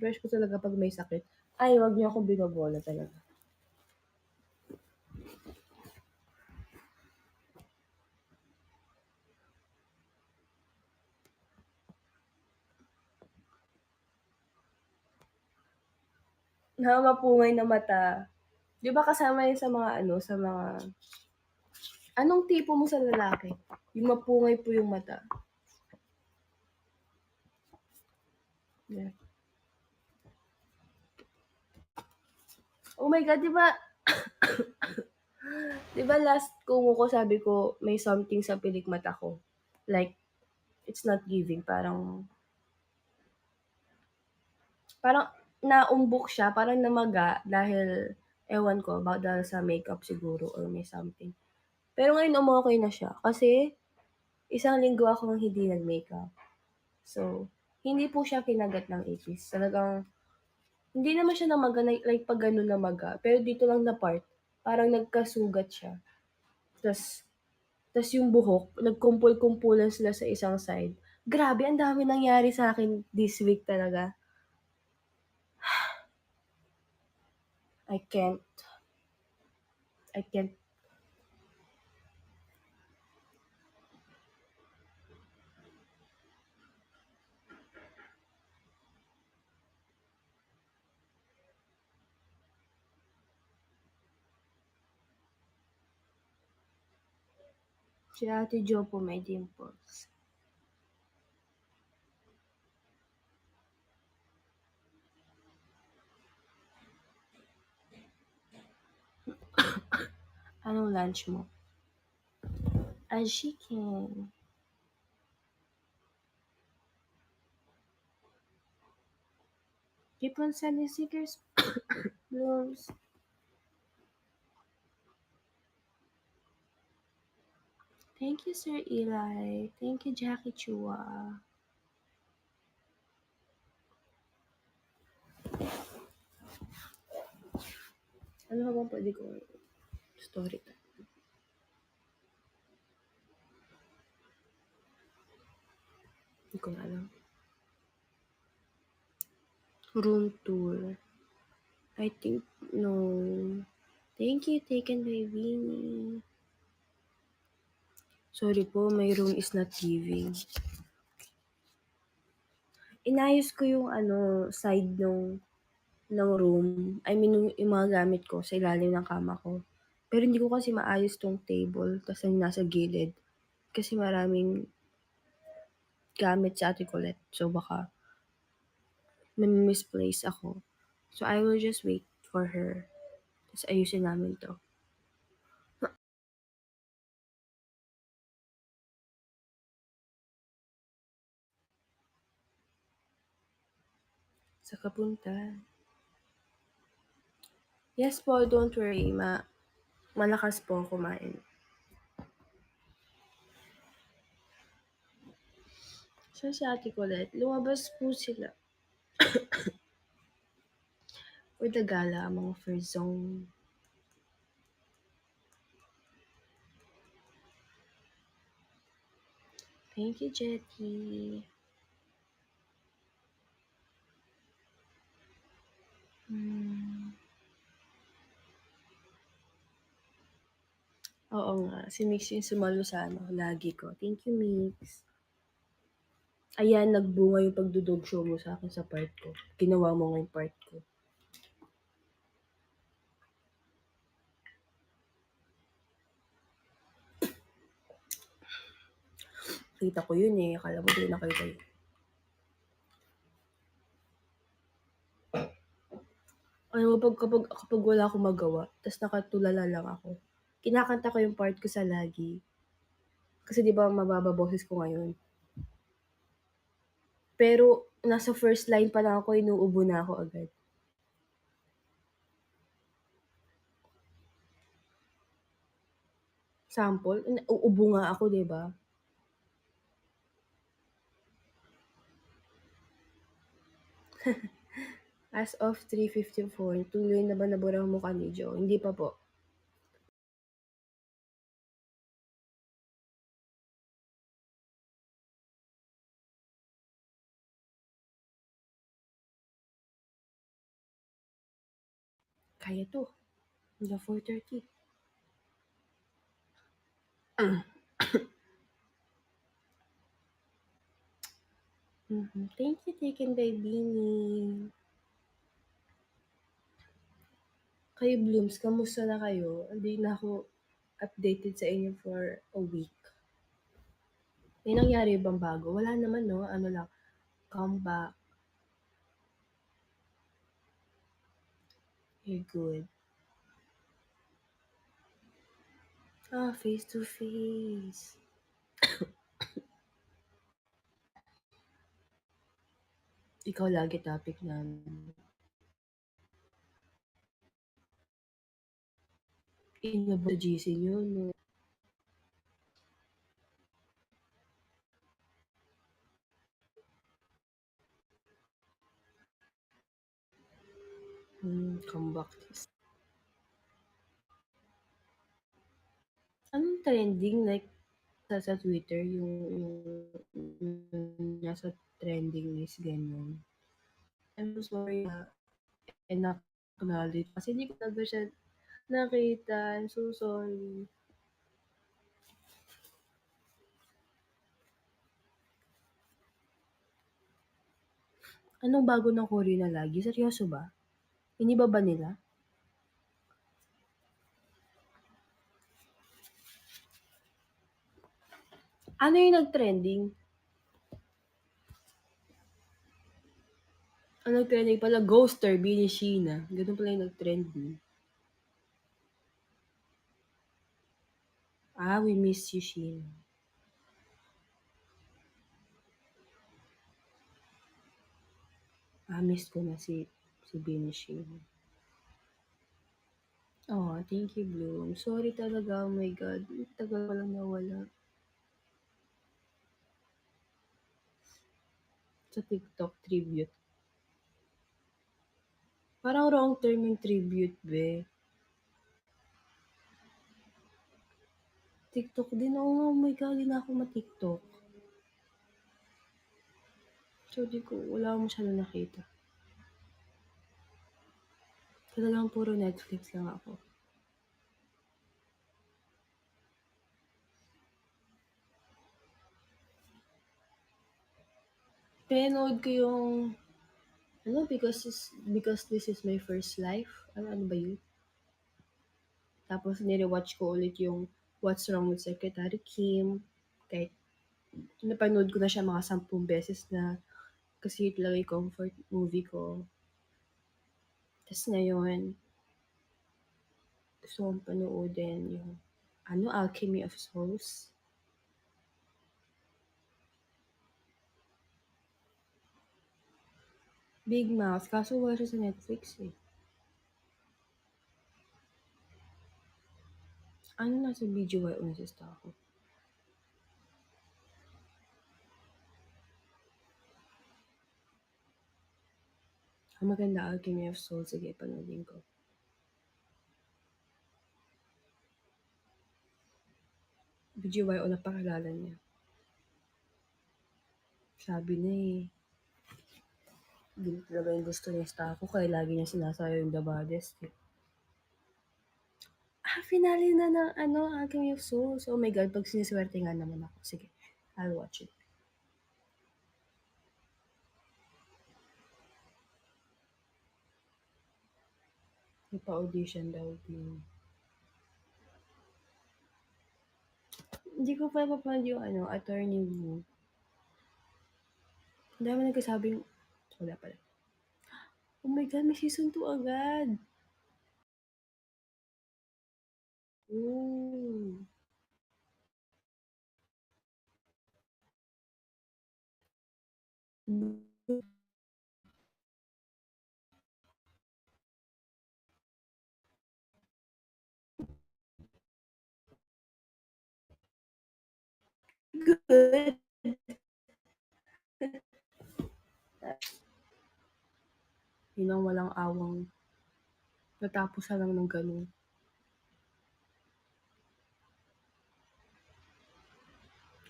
Fresh ko talaga pag may sakit. Ay, wag niyo akong binobola talaga. Mapungay na mata. Di ba kasama yun sa mga sa mga... Anong tipo mo sa lalaki? Yung mapungay po yung mata. Yeah. Oh my God, di ba? Di ba last kumu ko sabi ko may something sa pilik mata ko? Like, it's not giving. Parang naumbok siya, parang namaga dahil, ewan ko, about dahil sa makeup siguro or may something. Pero ngayon okay na siya kasi isang linggo akong hindi nag-makeup. So, hindi po siya kinagat ng ipis. Talagang, hindi naman siya namaga, like pag ganun namaga. Pero dito lang na part, parang nagkasugat siya. Tas yung buhok, nagkumpul-kumpulan sila sa isang side. Grabe, ang dami nangyari sa akin this week talaga. I can't. I can't. Si Ate Jo po may dimples. Anong lunch mo? A chicken. Keep on sending stickers. Blooms. Thank you, Sir Eli. Thank you, Jackie Chua. Ano ka bang pwede ko story? Hindi ko na alam. Room tour. I think, no. Thank you, taken by Winnie. Sorry po, my room is not giving. Inayos ko yung side ng room. I mean, yung mga gamit ko sa ilalim ng kama ko. Pero hindi ko kasi maayos tong table, tas nasa gilid. Kasi maraming gamit sa Ate Colette. So baka misplace ako. So I will just wait for her. Ta's ayusin namin 'to. Sa kapunta. Yes po, don't worry, malakas po ako kumain. Saan si Ate Colette? Lumabas po sila. For the gala, mga first zone. Thank you, Jetty. Hmm. Oo nga, si Mix yung sumalo sa ano, lagi ko. Thank you, Mix. Ayan, nagbunga yung pagdudog show mo sa akin sa part ko. Ginawa mo nga yung part ko. Kita ko yun eh. Akala mo di nakita yun. Alam mo, kapag wala akong magawa, tas nakatulala lang ako, kinakanta ko yung part ko sa lagi. Kasi di ba mababa boses ko ngayon. Pero nasa first line pa lang ako, inuubo na ako agad. Sample, uubo nga ako, di ba? As of 3:54, tuloy na ba nabura ang mukha ni Joe? Hindi pa po. Kaya to. Hanggang 4:30. Mhm. Thank you, Taken by Beanie. Kayo, Blooms, kamusta na kayo? Hindi na ako updated sa inyo for a week. May nangyari bang bago? Wala naman, no? Ano lang, comeback. You're good. Ah, face to face. Ikaw lagi topic namin. Inabot sa GC nyo, no? Comeback. Anong trending? Like, sa Twitter, yung nasa trending list, ganyan. I'm so sorry na in-acknowledge. Kasi hindi ko talaga siya nakita. I'm so sorry. Anong bago ng Koryo na lagi? Seryoso ba? Iniba ba nila? Ano yung nag-trending? Ang nag-trending pala, Ghoster, Billie Sheena. Ganun pala yung nag-trending. Ah, we miss you, Sheena. Ah, miss ko na si Billie Sheena. Oh, thank you, Bloom. Sorry talaga, oh my God. Tagal ko lang nawala. Sa TikTok, tribute. Parang wrong term yung tribute, be. TikTok din. Oo nga, oh my God, hindi na ako ma-TikTok. So, wala akong masyadong nakita. Talagang puro Netflix lang ako. Pinanood ko yung, ano, because this is my first life. Ano ba yun? Tapos, nirewatch ko ulit yung What's Wrong with Secretary Kim. Kahit, napanood ko na siya mga 10 beses na kasi ito lang yung comfort movie ko. Tapos ngayon, Gusto kong panoodin yung ano, Alchemy of Souls. Big Mouth, kaso wala siya sa Netflix eh. Ano nasa BGYO na sa ako? Ang maganda, Alchemy of Souls. Sige, panoodin ko. BGYO na pakilala niya. Sabi na eh. Hindi talaga yung gusto niya sa ako, kaya lagi niya sinasayo yung The Baddest eh. Finale na ng ano, Alchemy of Souls. Oh my God, pag siniswerte nga naman ako. Sige, I'll watch it. May pa-audition daw din. Hindi ko pa mapanood yung ano, Attorney Woo. Ang dami nagkasabing, wala pala. Oh my God, may season 2 agad. Ooh. Good. Yun ang walang awang natapos na lang ng ganun.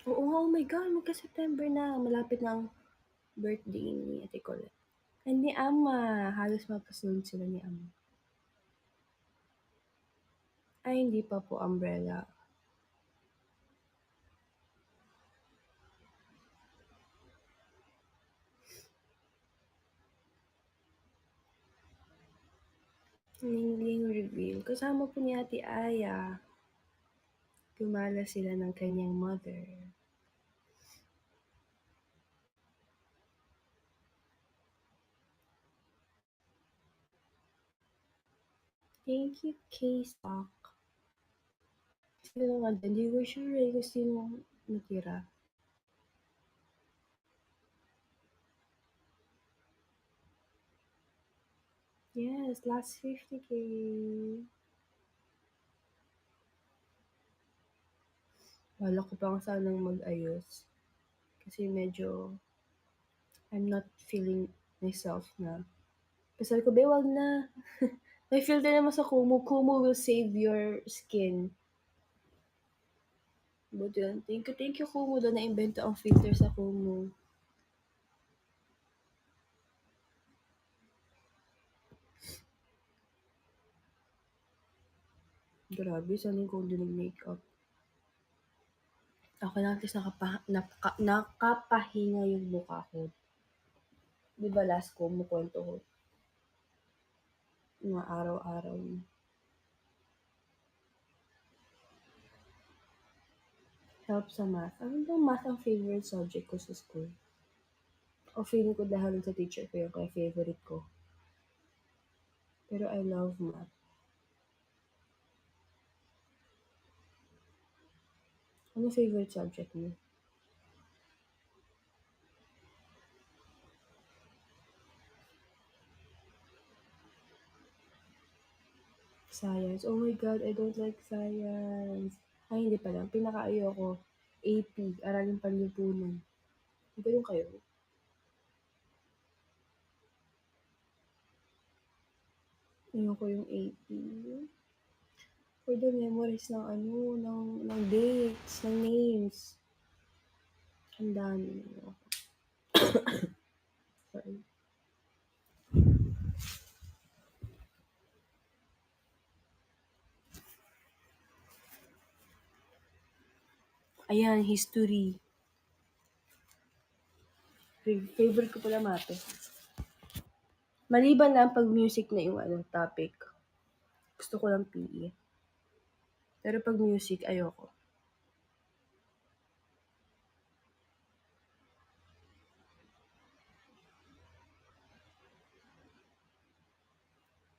Oo nga, oh my God, magka-September na. Malapit na ang birthday ni Ate Colette. And ni Ama, halos magkasunod sila ni Ama. Ay, hindi pa po umbrella. Ningling reveal. Kasama po ni Ate Aya. Gumala sila ng kanyang mother. Thank you, K-Stock. Sino nga din? Hindi ko sure eh kung sino natira. Yes, last 50K. Wala ko pa nga sanang mag-ayos. Kasi medyo I'm not feeling myself na. Kasi ko, be, wag na. May filter naman sa Kumu. Kumu will save your skin. But yun, thank you Kumu doon na-invento ang filter sa Kumu. Grabe, saan ko din nag-makeup. Ako na at least nakapahinga yung mukha ko. Di ba last ko, mukwento ko. Mga araw-araw. Help sa math. Ano ba math ang favorite subject ko sa school? O feeling ko dahil sa teacher ko yung kaya favorite ko. Pero I love math. Ano favorite subject mo? Science. Oh my God, I don't like science. Ay, hindi pala. Pinaka-ayaw ko, AP, Araling Panlipunan. Ganun kayo? Ayaw ko yung AP. For the memories ng ano, ng dates, ng names. Ang dami. Sorry. Ayan, history. Favorite ko pala mate. Maliban lang pag music na yung ano, topic. Gusto ko lang PE. Pero pag music, ayoko.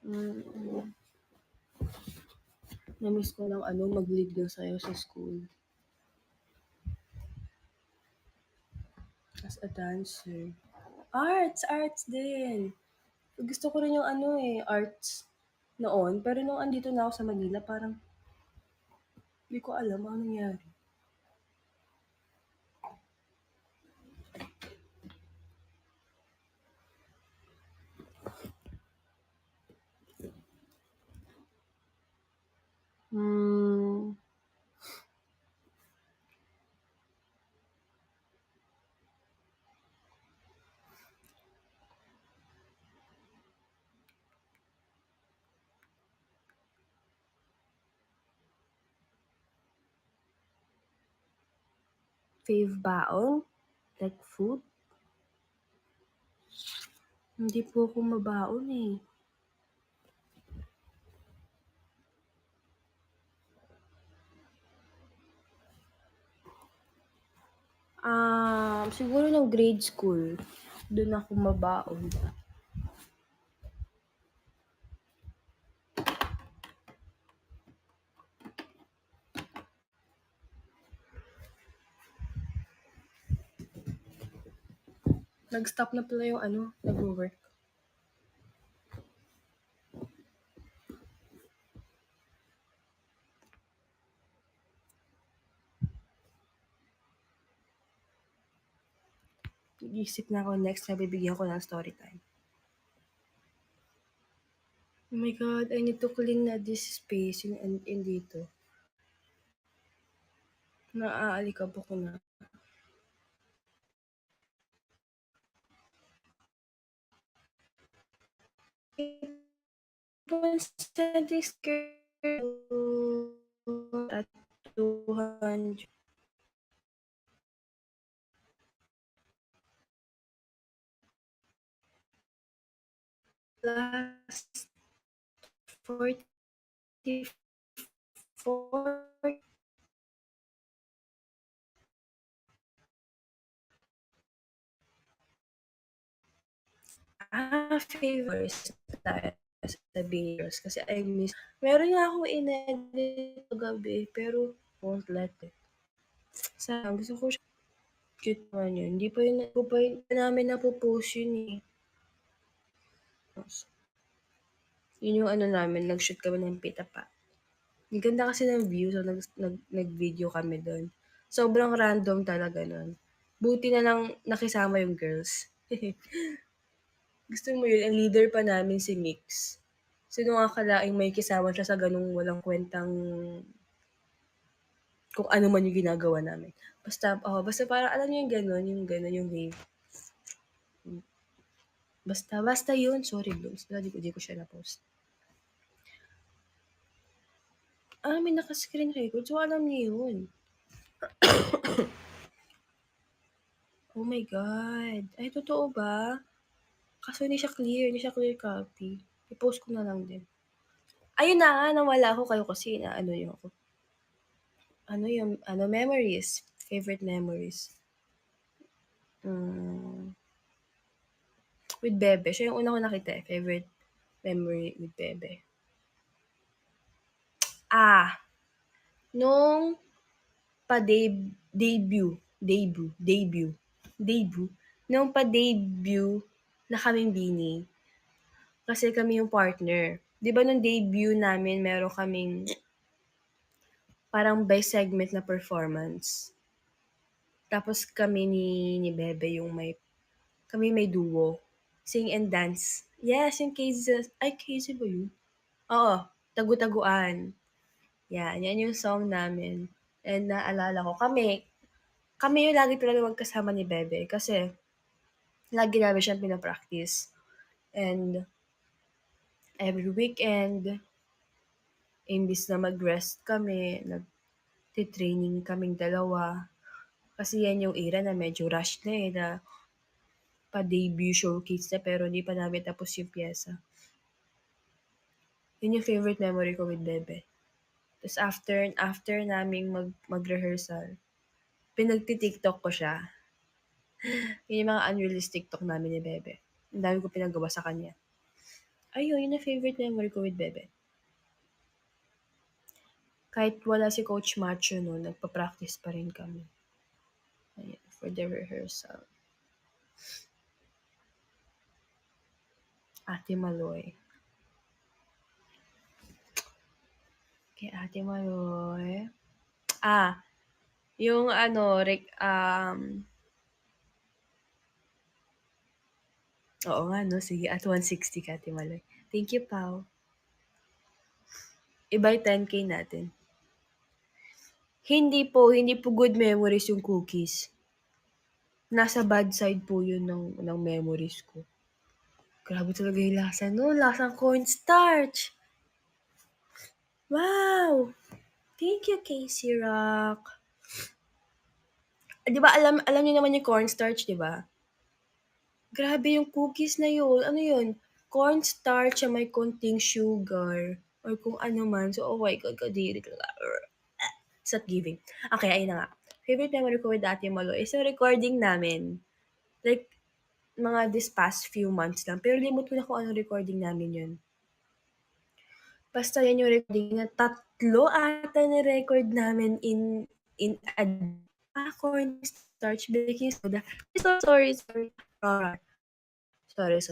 Mm. Na-miss ko ng ano, mag-lead ng sayaw sa school as a dancer. Arts din. Gusto ko rin yung ano eh, arts noon. Pero nung andito na ako sa Manila, parang hindi ko alam ano nangyari. Hmm, fave baon? Like food? Hindi po ako mabaon eh. Siguro nung grade school, dun ako mabaon. Nag-stop na pala yung ano, nag-work. Nag-iisip na ako next na bibigyan ko ng story time. Oh my God, I need to clean na this space yung in dito. Naaalikabok ko na. Constantly scared at 200 plus 44 favors tayo sabihin girls kasi I miss. Meron nga akong in-edit gabi pero won't let it. Sayang, gusto ko siya. Cute naman yun. Hindi ko pa yun namin napopost yun eh. Yun yung ano namin, nag-shoot kami ng pita pa. Ang ganda kasi ng view, so nag-video kami doon. Sobrang random talaga nun. Buti na lang nakisama yung girls. Gusto mo yun, ang leader pa namin si Mix. Sino nga akalaing may kisama siya sa ganung walang kwentang kung ano man yung ginagawa namin. Basta para alam niyo yung gano'n yung wave. Basta yun, sorry Blooms, di ko siya na-post. May naka-screen record, so alam niyo yun. Oh my God. Ay, totoo ba? Kaso hindi siya clear copy. I-post ko na lang din. Ayun na nga, nawala ako kayo kasi ano yung ako. Ano yung, memories. Favorite memories. Mm, with Bebe. Siya yung una ko nakita eh. Favorite memory with Bebe. Nung debut. Nung pa-debut na kaming bini. Kasi kami yung partner. Di ba nung debut namin, meron kaming parang by segment na performance. Tapos kami ni Bebe kami may duo. Sing and dance. Yes, yung Casey ba yun? Oo, Tagu-Taguan. Yan yung song namin. And naalala ko, kami yung lagi talaga magkasama ni Bebe kasi lagi namin siyang pinapractice. And every weekend, imbis na mag-rest kami, nag-training kaming dalawa. Kasi yan yung era na medyo rush na eh, na pa-debut showcase na pero hindi pa namin tapos yung pyesa. Yun yung favorite memory ko with Bebe. Tapos after naming mag-rehearsal, pinagti-TikTok ko siya. Yun yung mga unreleased TikTok namin ni Bebe. Ang dami ko pinagawa sa kanya. Ayun, yun ang favorite memory ko with Bebe. Kahit wala si Coach Macho nun nagpa-practice pa rin kami. Ayan, for the rehearsal. Ate Maloy. Kay Ate Maloy, yung ano oo nga 'no, sige at 160 ka Ate Maloy. Thank you, Pao. Iba yung 10K natin. Hindi po good memories yung cookies. Nasa bad side po yun ng memories ko. Grabe talaga yung lasa nun, lasang cornstarch. Wow! Thank you, Casey Rock. 'Di ba alam niyo naman yung cornstarch, 'di ba? Grabe yung cookies na yun, ano yun, cornstarch na may konting sugar or kung ano man. So, oh my God, kadiri talaga. It's not giving. Okay, ayun na nga. Favorite memory ko with Ate Malo is yung recording namin. Like, mga this past few months lang. Pero limot ko na kung anong recording namin yun. Basta yan yung recording na 3 ata na record namin in a cornstarch, baking soda. Sorry. Alright. Sorry.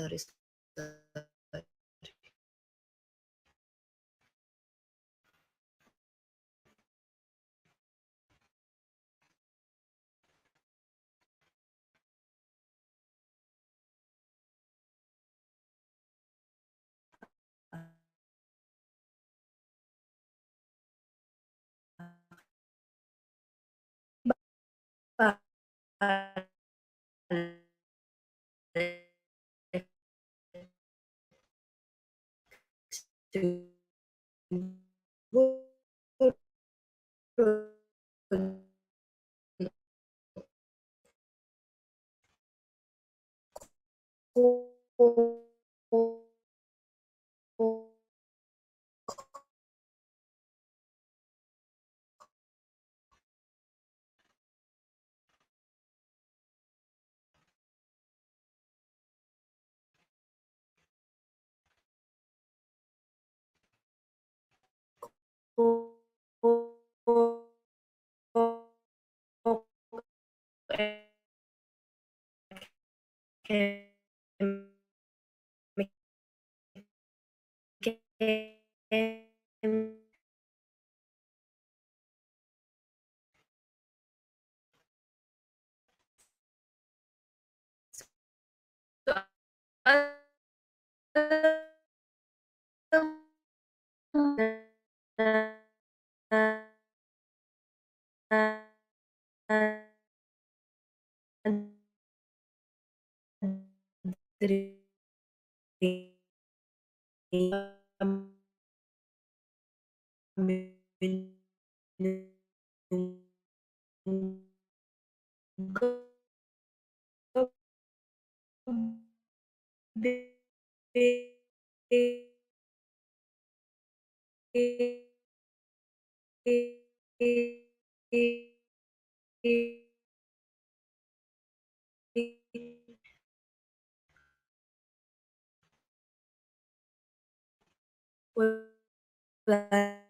Wala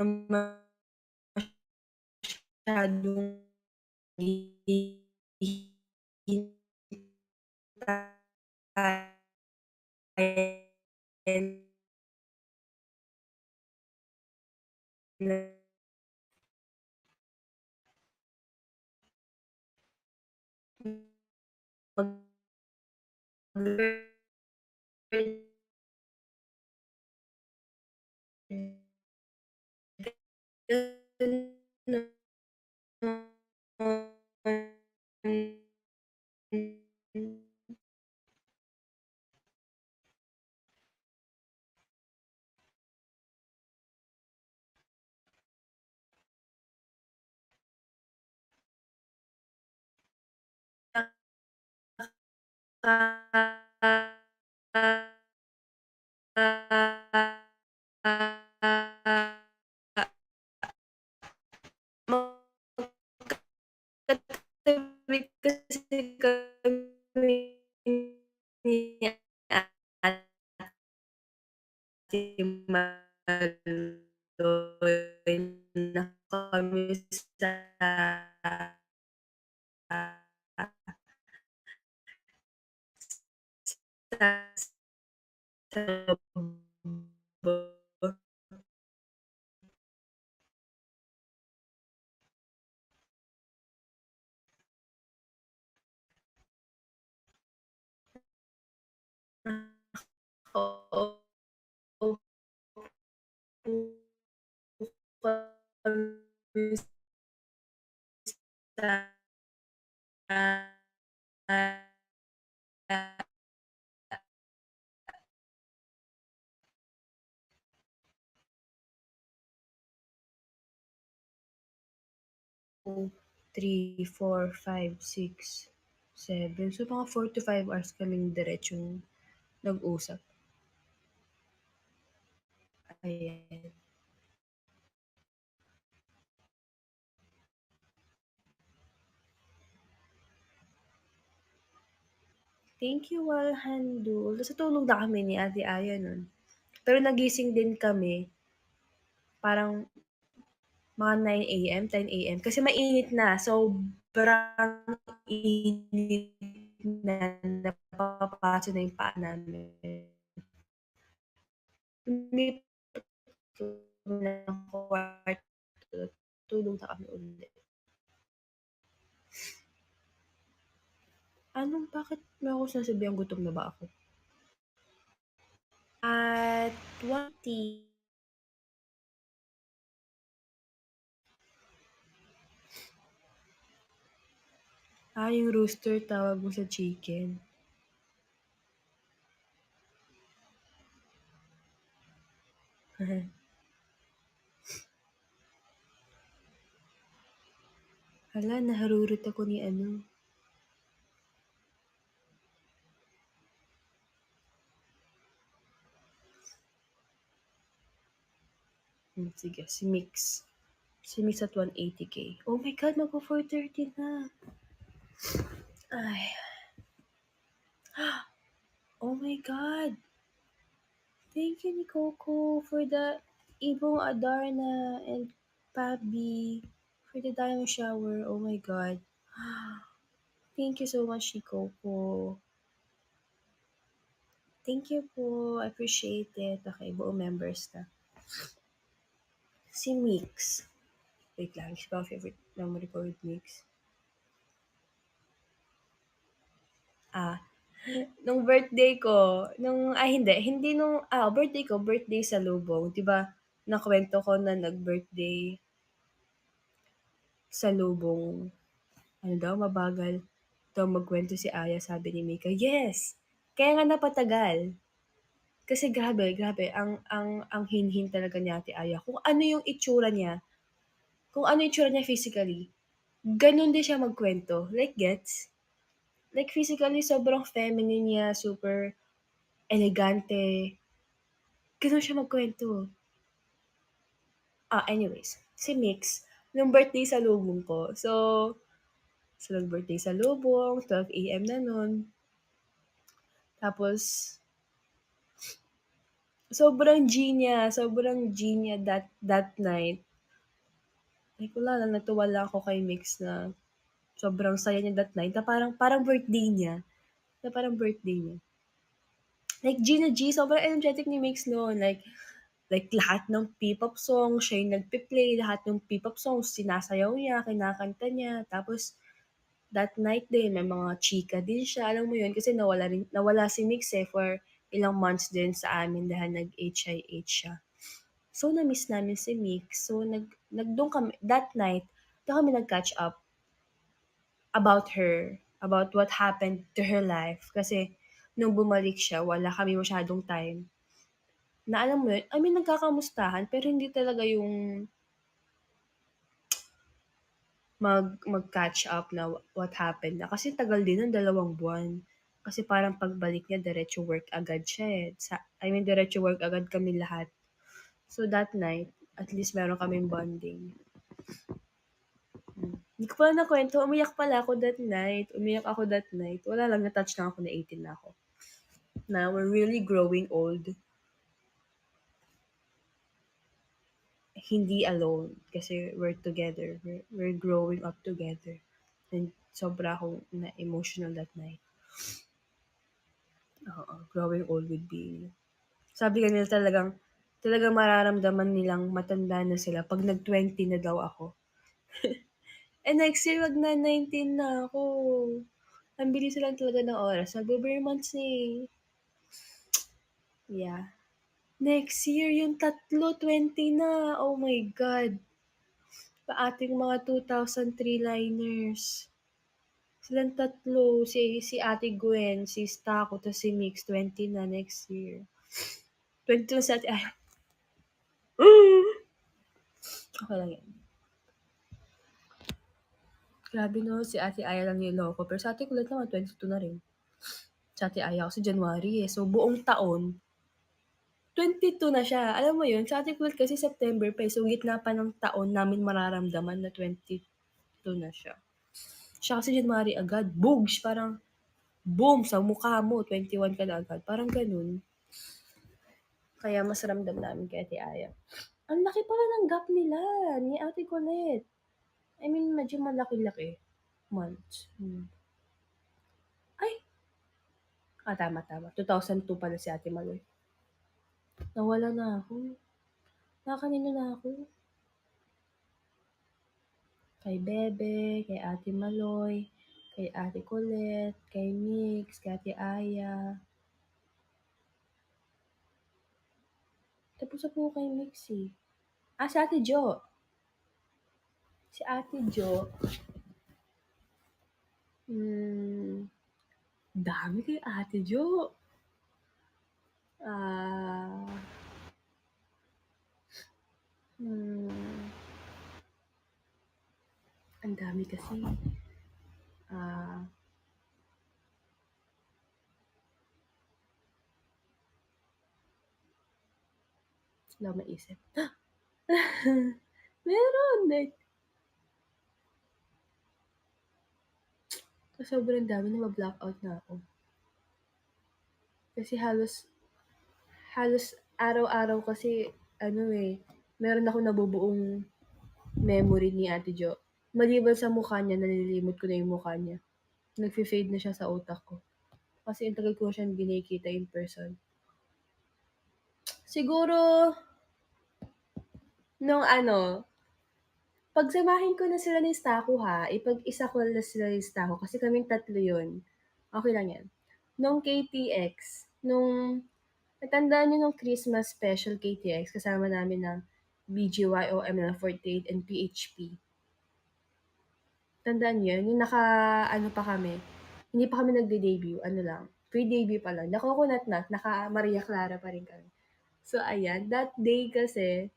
naman masyadong hihintayin na mag-learn magkatabi kasi kami ni Ate Marilu. na kami sa nakaupo kami sa 3, 4, 5, 6, 7. So, mga 4 to 5 hours kaming diretsong nag-usap. Ayan. Thank you, Walhandul. Tapos natulog na kami ni Ate Aya nun. Pero nagising din kami, parang mga 9 AM, 10 AM. Kasi mainit na. Sobrang init na napapaso na yung paa namin. Lumipat kami ng kwarto. Tulog na kami ulit. Bakit mo ako sinasabihan gutom na ba ako? At 1:20. Yung rooster tawag mo sa chicken. Hala, naharurot ako ni ano. Sige, si Mix. Si Mix at 180K. Oh my God, magpo-4:30 na. Ay. Oh my God. Thank you ni Coco for the Ibong Adarna and Pabi for the diamond shower. Oh my God. Thank you so much, ni Coco. Thank you po. I appreciate it. Okay, buong members na. Si Mix. Wait lang, isa pa favorite memory ko with Mix. Nung birthday ko, hindi nung, birthday sa Lubong. 'Di ba, nakwento ko na nag-birthday sa Lubong. Ano daw, mabagal daw magkwento si Aya, sabi ni Mika. Yes! Kaya nga napatagal. Kasi grabe, grabe, ang hinhin talaga ni Ate Aya. Kung ano yung itsura niya, physically, ganun din siya magkwento. Like, gets? Like, physically, sobrang feminine niya, super elegante. Ganun siya magkwento. Anyways, si Mix, nung birthday sa lubong ko. So nag-birthday sa lubong, 12 AM na nun. Tapos, sobrang G niya that night. Like, wala lang, natuwa lang ako kay Mix na sobrang saya niya that night, na parang birthday niya. Na parang birthday niya. Like, G na G, sobrang energetic ni Mix noon. Like lahat ng P-pop song, siya yung nagpe-play, lahat ng P-pop songs, sinasayaw niya, kinakanta niya. Tapos, that night din, may mga chika din siya. Alam mo yun, kasi nawala si Mix for ilang months din sa amin dahil nag-HIH siya. So, na-miss namin si Mix. So, doon kami, that night, doon kami nag-catch up about her, about what happened to her life. Kasi, nung bumalik siya, wala kami masyadong time. Na alam mo yun, nagkakamustahan, pero hindi talaga yung mag-catch up na what happened na. Kasi tagal din ng 2 buwan. Kasi parang pagbalik niya, diretso work agad siya eh. Diretso work agad kami lahat. So that night, at least meron kaming bonding. Hindi ko pala nakwento, umiyak pala ako that night. Wala lang, na-touch lang ako na 18 na ako. Na we're really growing old. hindi alone kasi we're together. We're growing up together. And sobra akong na-emotional that night. Oo, growing old with being you. Sabi nga nila talagang mararamdaman nilang matanda na sila pag nag-20 na daw ako. And next year, magna-19 na ako. Ang bilis lang talaga ng oras. Nagbe-bare months na eh. Yeah. Next year, yung tatlo, 20 na. Oh my God. Pa ating mga 2003 liners. Silang tatlo, si Ate Gwen, si Stako, tapos si Mix, 20 na next year. 20 na si Ate Ay. Okay lang yan. Grabe no, si Ate Aya lang yung loko. Pero sa Ate Kulit naman, 22 na rin. Sa Ate Aya ako sa January eh. So, buong taon, 22 na siya. Alam mo yun, sa Ate Kulit kasi September pa eh. So, gitna pa ng taon namin mararamdaman na 22 na siya. Siya kasi January agad. Boogs! Parang, boom! Sa mukha mo, 21 ka na agad. Parang ganun. Kaya mas ramdam namin kay Ate Aya. Ang laki pala ng gap nila ni Ate Colette. I mean, medyo malaki-laki. Months. Ay! Tama. 2002 pala si Ate Maloy. Nawala na ako. Nakakanino na ako. Kay Bebe, kay Ate Maloy, kay Ate Colette, kay Mix, kay Ate Aya. Tapos ako kay Mix eh. Si Ate Jo. Si Ate Jo. Dami kay Ate Jo. Ang dami kasi. Wala maisip. Meron! Like, sobrang dami na ma-blackout na ako. Kasi halos araw-araw kasi, meron ako nabubuong memory ni Ate Jo. Maliban sa mukha niya, nalilimot ko na yung mukha niya. Nagfe-fade na siya sa utak ko. Kasi ang tagal ko siyang ginikita in person. Siguro, nung pagsamahin ko na sila ni Stako ha, ipag-isa ko na sila ni Stako kasi kaming tatlo yun. Okay lang yan. Nung KTX, natandaan niyo nung Christmas special KTX, kasama namin ng BGYO, ML48, and PHP. Tandaan niyo yun? Yung pa kami, hindi pa kami nagde-debut, pre-debut pa lang. Naka-Coconut Nut, naka-Maria Clara pa rin kami. So, ayan, that day kasi,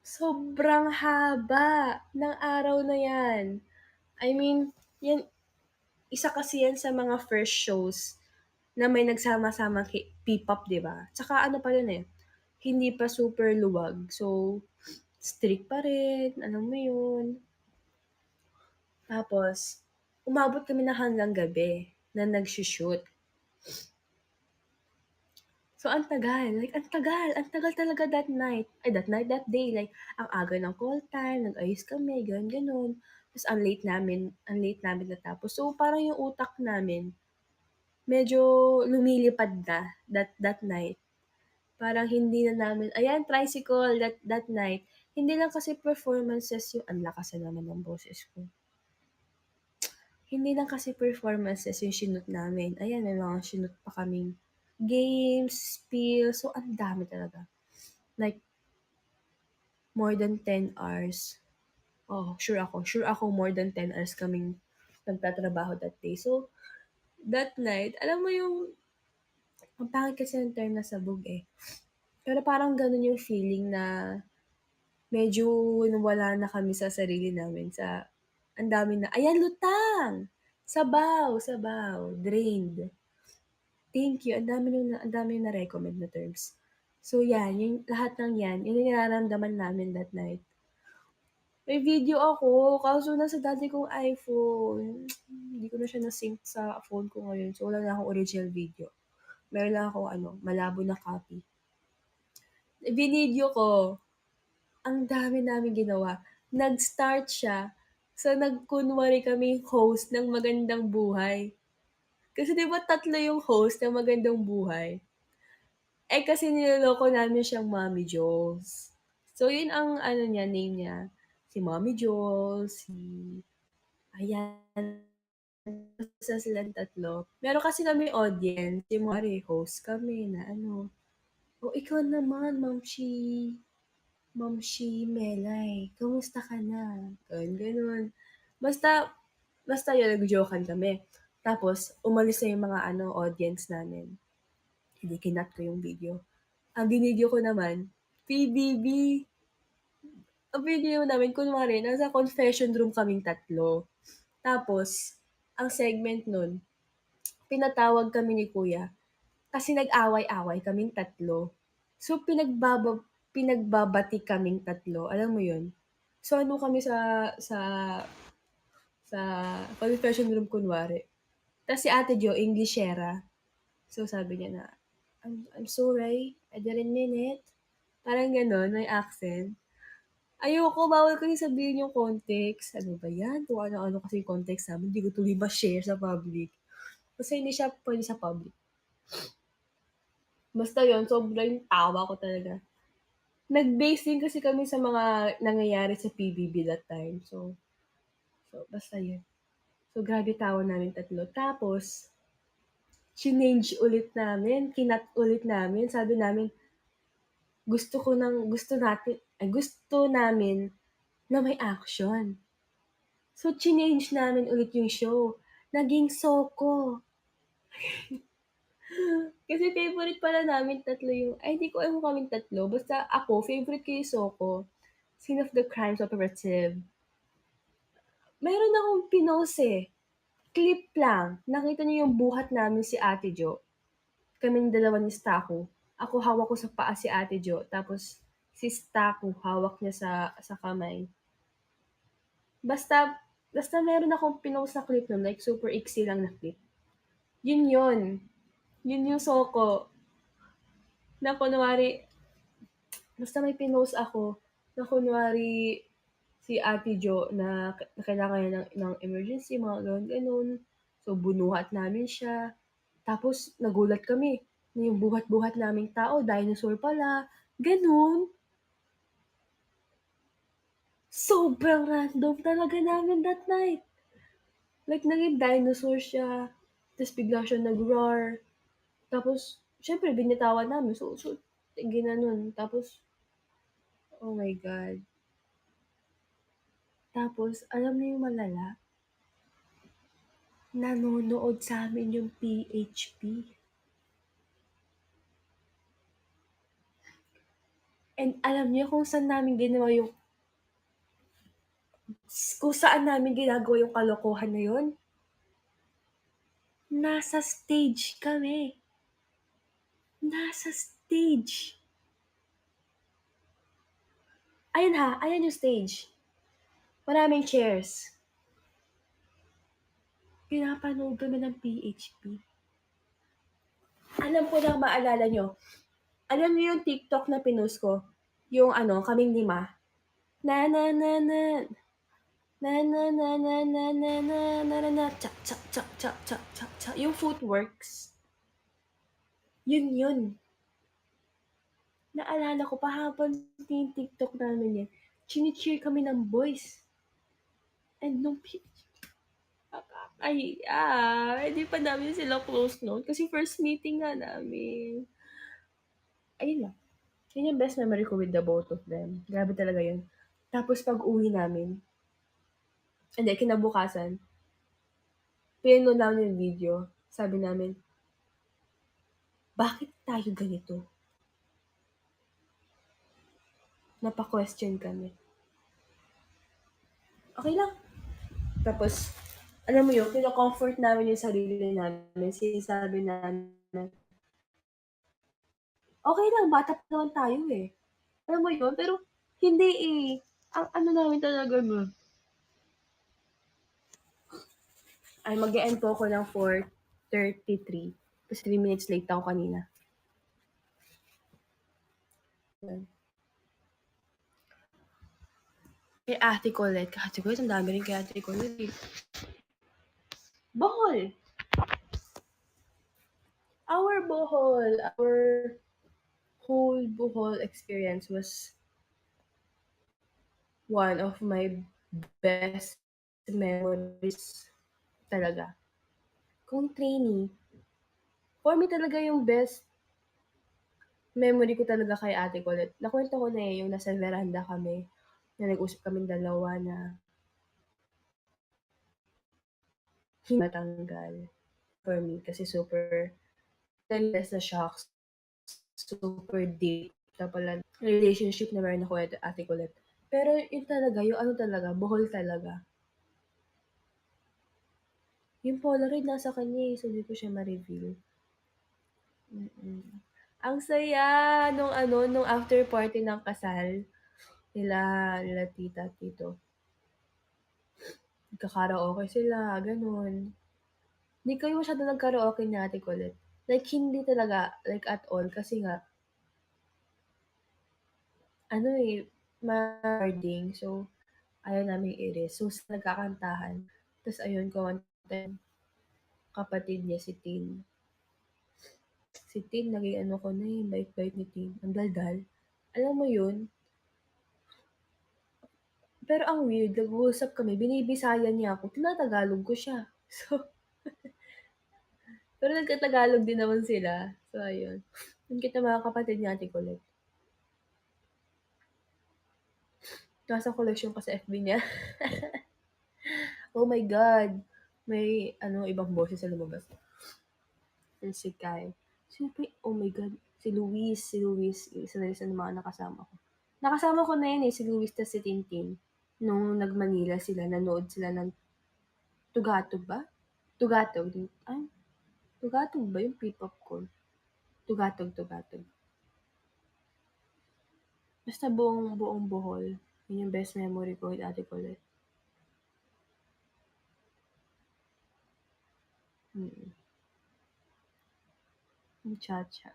sobrang haba ng araw na yan. I mean, yan, isa kasi yan sa mga first shows na may nagsama-sama P-pop, di ba? Tsaka pa yun eh, hindi pa super luwag. So, strict pa rin, alam mo yun. Tapos, umabot kami na hanggang gabi na nag-shoot. So, ang tagal. Like, ang tagal talaga that day. Like, ang aga ng call time, nag-ayos kami, ganun. Tapos, ang late namin natapos. So, parang yung utak namin, medyo lumilipad na that night. Parang hindi na namin, tricycle that night. Hindi lang kasi performances yung, ang lakas na naman ng boses ko. Hindi lang kasi performances yung shoot namin. Ayan, may mga shoot pa kaming games, spiel. So, ang dami talaga. Like, more than 10 hours. Oh, sure ako more than 10 hours kaming nagtatrabaho that day. So, that night, alam mo yung, ang pangit kasi ng term na sabog eh. Pero parang ganun yung feeling na medyo wala na kami sa sarili namin sa ang dami na, ayan, lutang! Sabaw, drained. Thank you. Ang dami yung na-recommend na terms. So, yan. Yung lahat ng yan, yun yung nararamdaman namin that night. May video ako, kaso nasa dati kong iPhone. Hindi ko na siya na-sync sa phone ko ngayon. So, wala na akong original video. Meron lang akong malabo na copy. Binidyo ko. Ang dami naming ginawa. Nag-start siya, so nagkunwari kaming host ng Magandang Buhay. Kasi 'di ba 3 yung host ng Magandang Buhay? Eh, kasi niloloko namin siyang Mommy Jules. So yun ang ano niya, name niya, si Mommy Jules, si ayan, basta silang 3. Meron kasi kaming audience, yung kunwari host kami na ano, "Oh, ikaw naman Ma'am Shi Melay, kamusta ka na?" Gano'n. Basta basta yun, nagjo-jokehan kami. Tapos umalis na yung mga ano, audience namin. Hindi kinat ko yung video. Ang binidyo ko naman, PBB. Ang binidyo namin kunwari nasa confession room kaming 3. Tapos ang segment nun, pinatawag kami ni kuya kasi nag-away-away kaming 3. So pinagbabati kaming 3, alam mo yun? So ano kami sa confession room kunwari. Tas si Ate Jo Englishera. So sabi niya na, I'm sorry, I didn't mean it." Parang gano'n, may accent. Ayoko, bawal kasi sabihin yung context. Ano ba 'yan, kung ano-ano kasi yung context namin, hindi ko tuloy ma-share sa public. Kasi hindi siya puwede sa public. Basta yun, sobrang tawa ko talaga. Nag-base din kasi kami sa mga nangyayari sa PBB that time. So basta yun. So grabe tawa naming 3. Tapos chinange ulit namin, kinat ulit namin. Sabi namin, gusto namin na may action. So chinange namin ulit yung show. Naging Soko. Kasi favorite pala namin 3 yung di ko alam kung kaming 3, basta ako favorite ko yung Soko, Scene of the Crimes Operative. Meron akong pinost, clip lang. Nakita niyo yung buhat namin si Ate Jo, kaming dalawa ni Staku. Ako hawak ko sa paa si Ate Jo, tapos si Staku hawak niya sa kamay. Basta basta meron akong pinost na clip nun, like super iksi lang na clip. Yun yun. Yun yung Soko na kunwari basta may pinost ako na kunwari si Ate Jo na kailangan niya ng emergency, mga gano'n. So, bunuhat namin siya. Tapos nagulat kami na yung buhat-buhat naming tao dinosaur pala, gano'n. Sobrang random talaga namin that night. Like naging dinosaur siya, ta's bigla siya nag-roar. Tapos siyempre binitawan namin, so ginanon. Tapos, oh my God. Tapos alam niyo yung malala? Nanonood sa'min yung PHP. And alam niyo kung saan namin ginagawa yung kalokohan na yun? Nasa stage kami. Nasa stage. Ayan yung stage. Maraming chairs. Pinapanood kami ng PHP. Alam ko lang maalala nyo. Alam niyo yung TikTok na pinost ko? Yung ano, kaming 5. Na na na na. Na na na na na na na na na na cha cha cha cha cha cha cha. Yung footworks. Yun. Naalala ko pa habang TikTok namin yan, chini-cheer kami ng boys. And nung hindi pa namin sila close noon kasi first meeting nga namin. Ayun lang. Yun yung best memory ko with the both of them. Grabe talaga yun. Tapos pag-uwi namin, hindi, kinabukasan, pinanood namin yung video. Sabi namin, bakit tayo ganito? Napa-question kami. Okay lang. Tapos, alam mo yun, kino-comfort namin yung sarili namin. Sinasabi namin, okay lang, bata pa naman tayo eh. Alam mo yun? Pero, hindi eh. Ang ano namin talaga nun. Ay, mag-e-end po ako ng 4:33. Tapos 3 minutes late ako kanina. Kay Ate Colette, Ate Colette ang dami rin kay Ate Colette, eh. Bohol! Our whole Bohol experience was one of my best memories talaga. Kung trainee, for me talaga yung best memory ko talaga kay Ate Colette. Nakwento ko na eh, yung nasa veranda kami, na nag-usap kaming dalawa na hindi matanggal for me kasi super less na shocks, super deep na pala relationship na meron ako at Ate Colette. Pero yun talaga, yung ano talaga, Bohol talaga. Yung Polaroid nasa kanya eh, so di ko siya ma-reveal. Mm. Ang saya nung after party ng kasal nila nila tita, tito. Nagka-karaoke sila, gano'n. Hindi kami masyado nag-karaoke ni Ate Colette. Like hindi talaga, like at all kasi nga ano eh, recording so ayaw naming i-risk. So sila nagkakantahan. Tas ayun kumanta yung kapatid niya si Tin. Si Tin naging ano ko na eh, bait-bait ni Tin. Ang daldal. Alam mo yun, pero ang weird, nag-uusap kami, binibisaya niya ako, tinatagalog ko siya. So, pero nagkatagalog din naman sila. So, ayun. Yung kita mga kapatid ni Ate Colette. Nasa collection ko sa FB niya. Oh my God! May ibang boses sa lumabas. And si Kai. Sino pa oh my God, si Luis, isa na rin sa mga nakasama ko. Nakasama ko na yun eh, si Luis tas si Tintin. Nung nag-Manila sila, nanood sila ng Tugatog ba? Tugatog. Ay, Tugatog ba yung P-pop ko? Tugatog. Basta buong Bohol. Yun yung best memory ko with Ate Colette. Mm. Muchacha.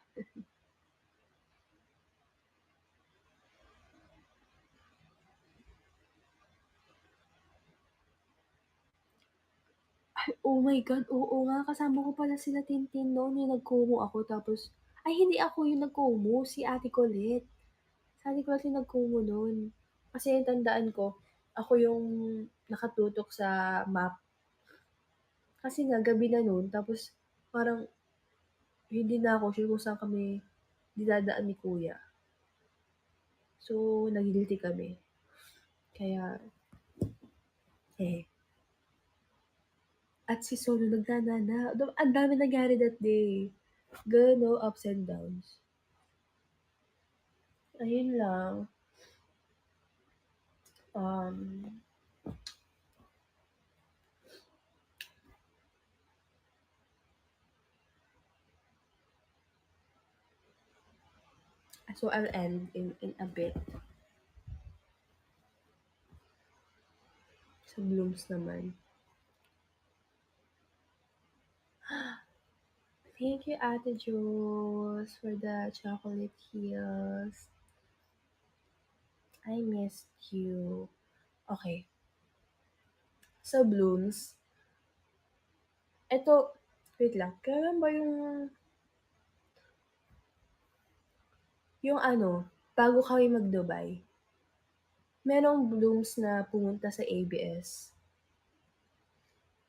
Ay, oh my God, oo nga, kasama ko pala sila Tintin noon, yung nag-Kumu ako tapos ay hindi ako yung nag-Kumu, si Ate Colette. Si Ate Colette yung nag-Kumu nun. Kasi yung tandaan ko, ako yung nakatutok sa map. Kasi nga gabi na nun tapos parang hindi na ako sure kung saan kami dinadaan ni kuya. So, nag-guilty kami. Kaya, eh. At si Solo nagnanana. Ang dami nangyari that day. Girl, no ups and downs. Ayun lang. Um, so I'll end in a bit. Sa blooms naman. Thank you, Ate Jules, for the chocolate heels. I missed you. Okay. Sa blooms, eto, wait lang. Kailan ba yung bago kami mag-Dubai, merong blooms na pumunta sa ABS.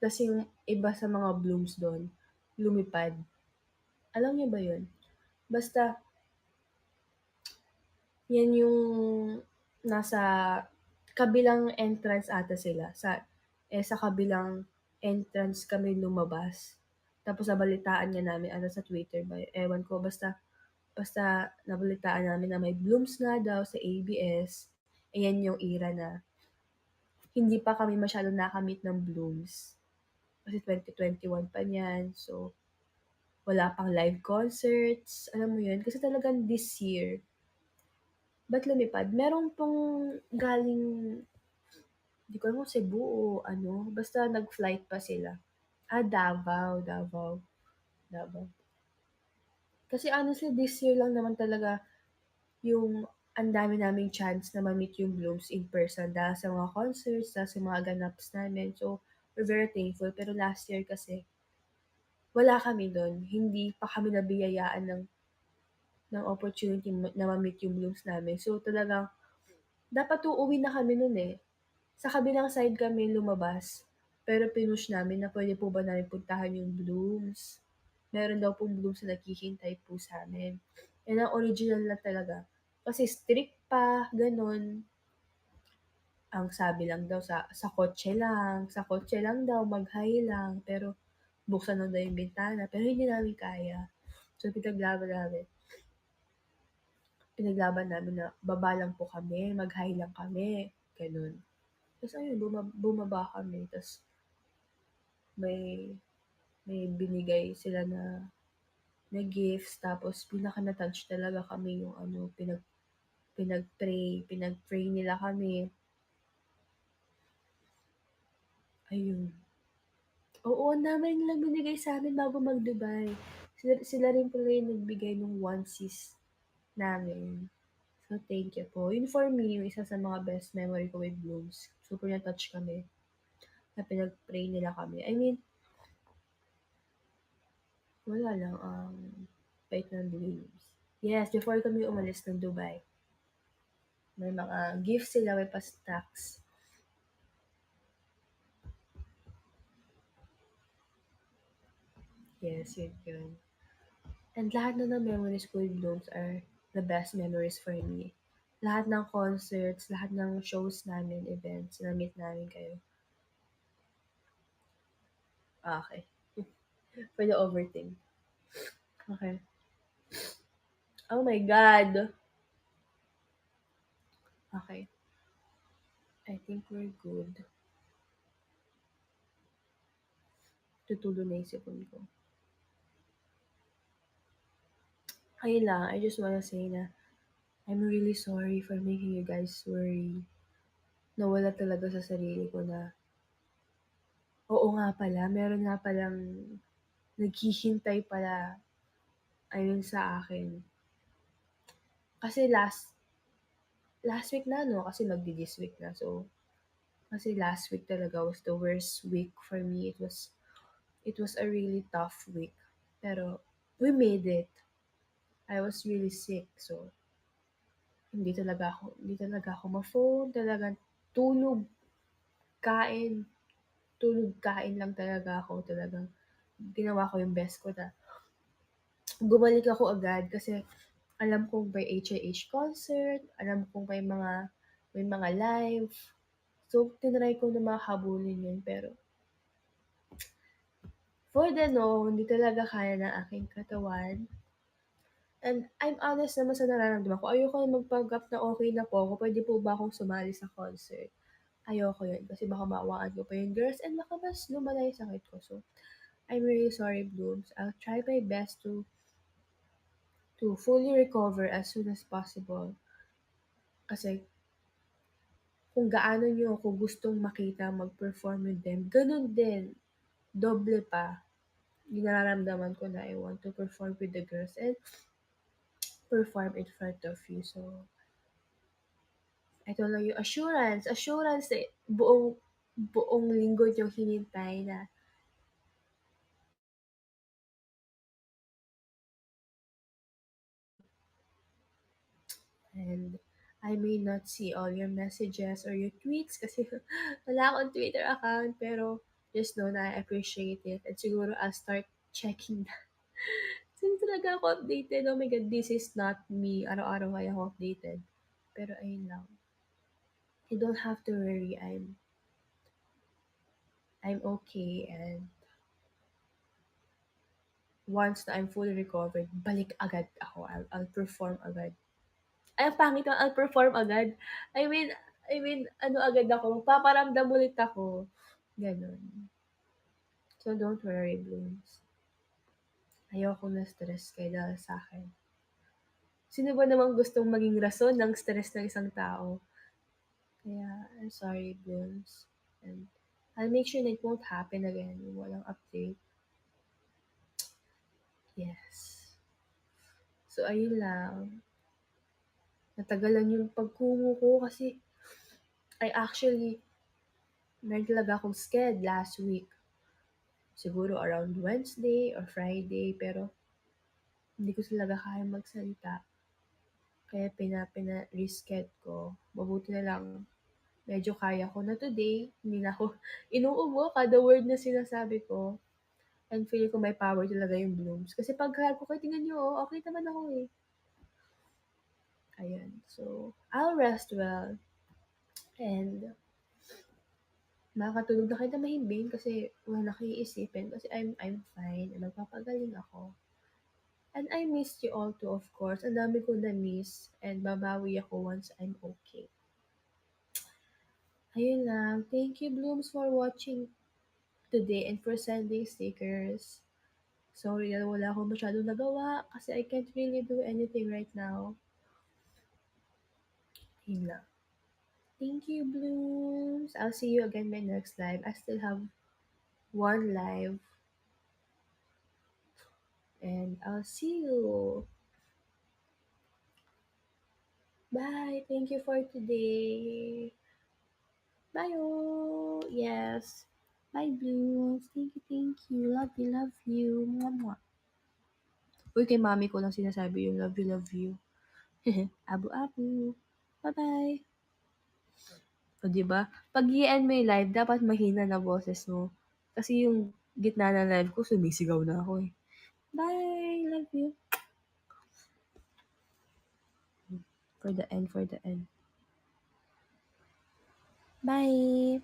Tas yung iba sa mga blooms do'n, lumipad. Alam niyo ba yun? Basta, yan yung nasa kabilang entrance ata sila. Sa kabilang entrance kami lumabas. Tapos nabalitaan nga namin, sa Twitter ba, ewan ko, basta nabalitaan namin na may blooms nga daw sa ABS. Ayan yung era na hindi pa kami masyadong nakamit ng blooms. Kasi 2021 pa niyan. So, wala pang live concerts. Alam mo yun? Kasi talagang this year, ba't lumipad? Meron pong galing, di ko alam kung Cebu o basta nag-flight pa sila. Davao. Kasi honestly, this year lang naman talaga yung ang dami naming chance na ma-meet yung Blooms in person dahil sa mga concerts, dahil sa mga ganaps namin. So, we're very thankful. Pero last year kasi, wala kami dun. Hindi pa kami nabiyayaan ng opportunity na ma-meet yung Blooms namin. So, talagang, dapat uuwi na kami nun eh. Sa kabilang side kami lumabas, pero pinush namin na pwede po ba namin puntahan yung Blooms. Meron daw pong Blooms na naghihintay po sa'min. Yan ang original na talaga. Kasi strict pa, ganun. Ang sabi lang daw sa kotse lang daw, mag-high lang, pero buksan lang daw yung bintana, pero hindi namin kaya. So, pinaglaban namin na baba lang po kami, mag-high lang kami, ganun. Tapos ayun, bumaba kami, tapos may may binigay sila na gifts, tapos pinaka na-touch talaga kami yung ano, pinag-pray nila kami. Ayun. Oo, ang dami nilang binigay sa'min bago mag-Dubai. Sila rin pala yung nagbigay nung onesies namin. So, thank you po. Yun for me, yung isa sa mga best memory ko with Blooms. Super na-touch kami na pinag-pray nila kami. I mean, wala lang, bait ng Blooms. Yes, before kami umalis ng Dubai, may mga gifts sila, may pa-stocks. Yes, yun. And lahat na ng memories ko with Blooms are the best memories for me. Lahat ng concerts, lahat ng shows namin, events, na-meet namin kayo. Okay. For the overthink. Okay. Oh my God. Okay. I think we're good. Tutulo na yung sipon ko. Ayun lang, I just wanna say na I'm really sorry for making you guys worry. Nawala talaga sa sarili ko na, oo nga pala, meron nga palang naghihintay pala, ayun sa akin. Kasi last week na, no? Kasi magdi-this week na. So, kasi last week talaga was the worst week for me. It was a really tough week. Pero, we made it. I was really sick. So, hindi talaga ako ma-phone. Talagang tulog, kain, tulog, kain lang talaga ako. Talagang ginawa ko yung best ko na bumalik ako agad kasi alam kong may HIH concert, alam kong may mga live. So, tinry ko na makahabulin yun. Pero, for the no, hindi talaga kaya ng aking katawan. And I'm honest naman sa nararamdaman ko. Ayoko na magpanggap na okay na po ako. Pwede po ba akong sumali sa concert? Ayoko yun. Kasi baka maawaan ko pa yung girls and baka mas lumala yung sakit ko. So, I'm really sorry, Blooms. I'll try my best to fully recover as soon as possible. Kasi kung gaano niyo ako gustong makita mag-perform with them, ganun din, doble pa, yung nararamdaman ko na I want to perform with the girls and perform in front of you. So, ito lang yung assurance na buong linggo niyong hinintay na and I may not see all your messages or your tweets kasi wala akong Twitter account pero just know na I appreciate it and siguro I'll start checking na. Kasi talaga ako updated. Oh my God, this is not me. Araw-araw kaya ako updated. Pero ayun lang. You don't have to worry. I'm okay and once na I'm fully recovered, balik agad ako. I'll perform agad. Ay, ang pangit ng I'll perform agad. I mean, ano agad ako, magpaparamdam ulit ako. Ganon. So, don't worry, Blooms. Ayoko na stress kayo dahil sa akin. Sino ba namang gustong maging rason ng stress ng isang tao? Kaya, I'm sorry, Blooms. And I'll make sure na it won't happen again. Walang update. Yes. So, ayun lang. natagalan yung pagkuho ko kasi meron talaga akong sked last week. Siguro around Wednesday or Friday, pero hindi ko talaga kaya magsalita. Kaya reschedule ko. Mabuti na lang medyo kaya ko na today. Hindi na ako inuubo kada word na sinasabi ko. And feeling ko may power talaga yung blooms. Kasi pagka ko kayo, tingnan nyo, okay naman ako eh. Ayan. So, I'll rest well. And makakatulog na kayo na mahimbing kasi wala na kayo iisipin kasi I'm fine. Magpapagaling ako. And I missed you all too, of course. Ang dami ko na-miss. And babawi ako once I'm okay. Ayun lang. Thank you, Blooms, for watching today and for sending stickers. Sorry na wala akong masyadong nagawa kasi I can't really do anything right now. Yun lang. Thank you, Blooms. I'll see you again my next live. I still have one live. And I'll see you. Bye. Thank you for today. Bye. Oh. Yes. Bye, Blooms. Thank you, thank you. Love you, love you. Mwah, mwah. Uy, kay mami ko lang sinasabi yung love you, love you. Abu-abu. Bye-bye. O, diba? Pag i-end mo yung live, dapat mahina na boses mo. Kasi yung gitna ng live ko, sumisigaw na ako eh. Bye! Love you. For the end, for the end. Bye!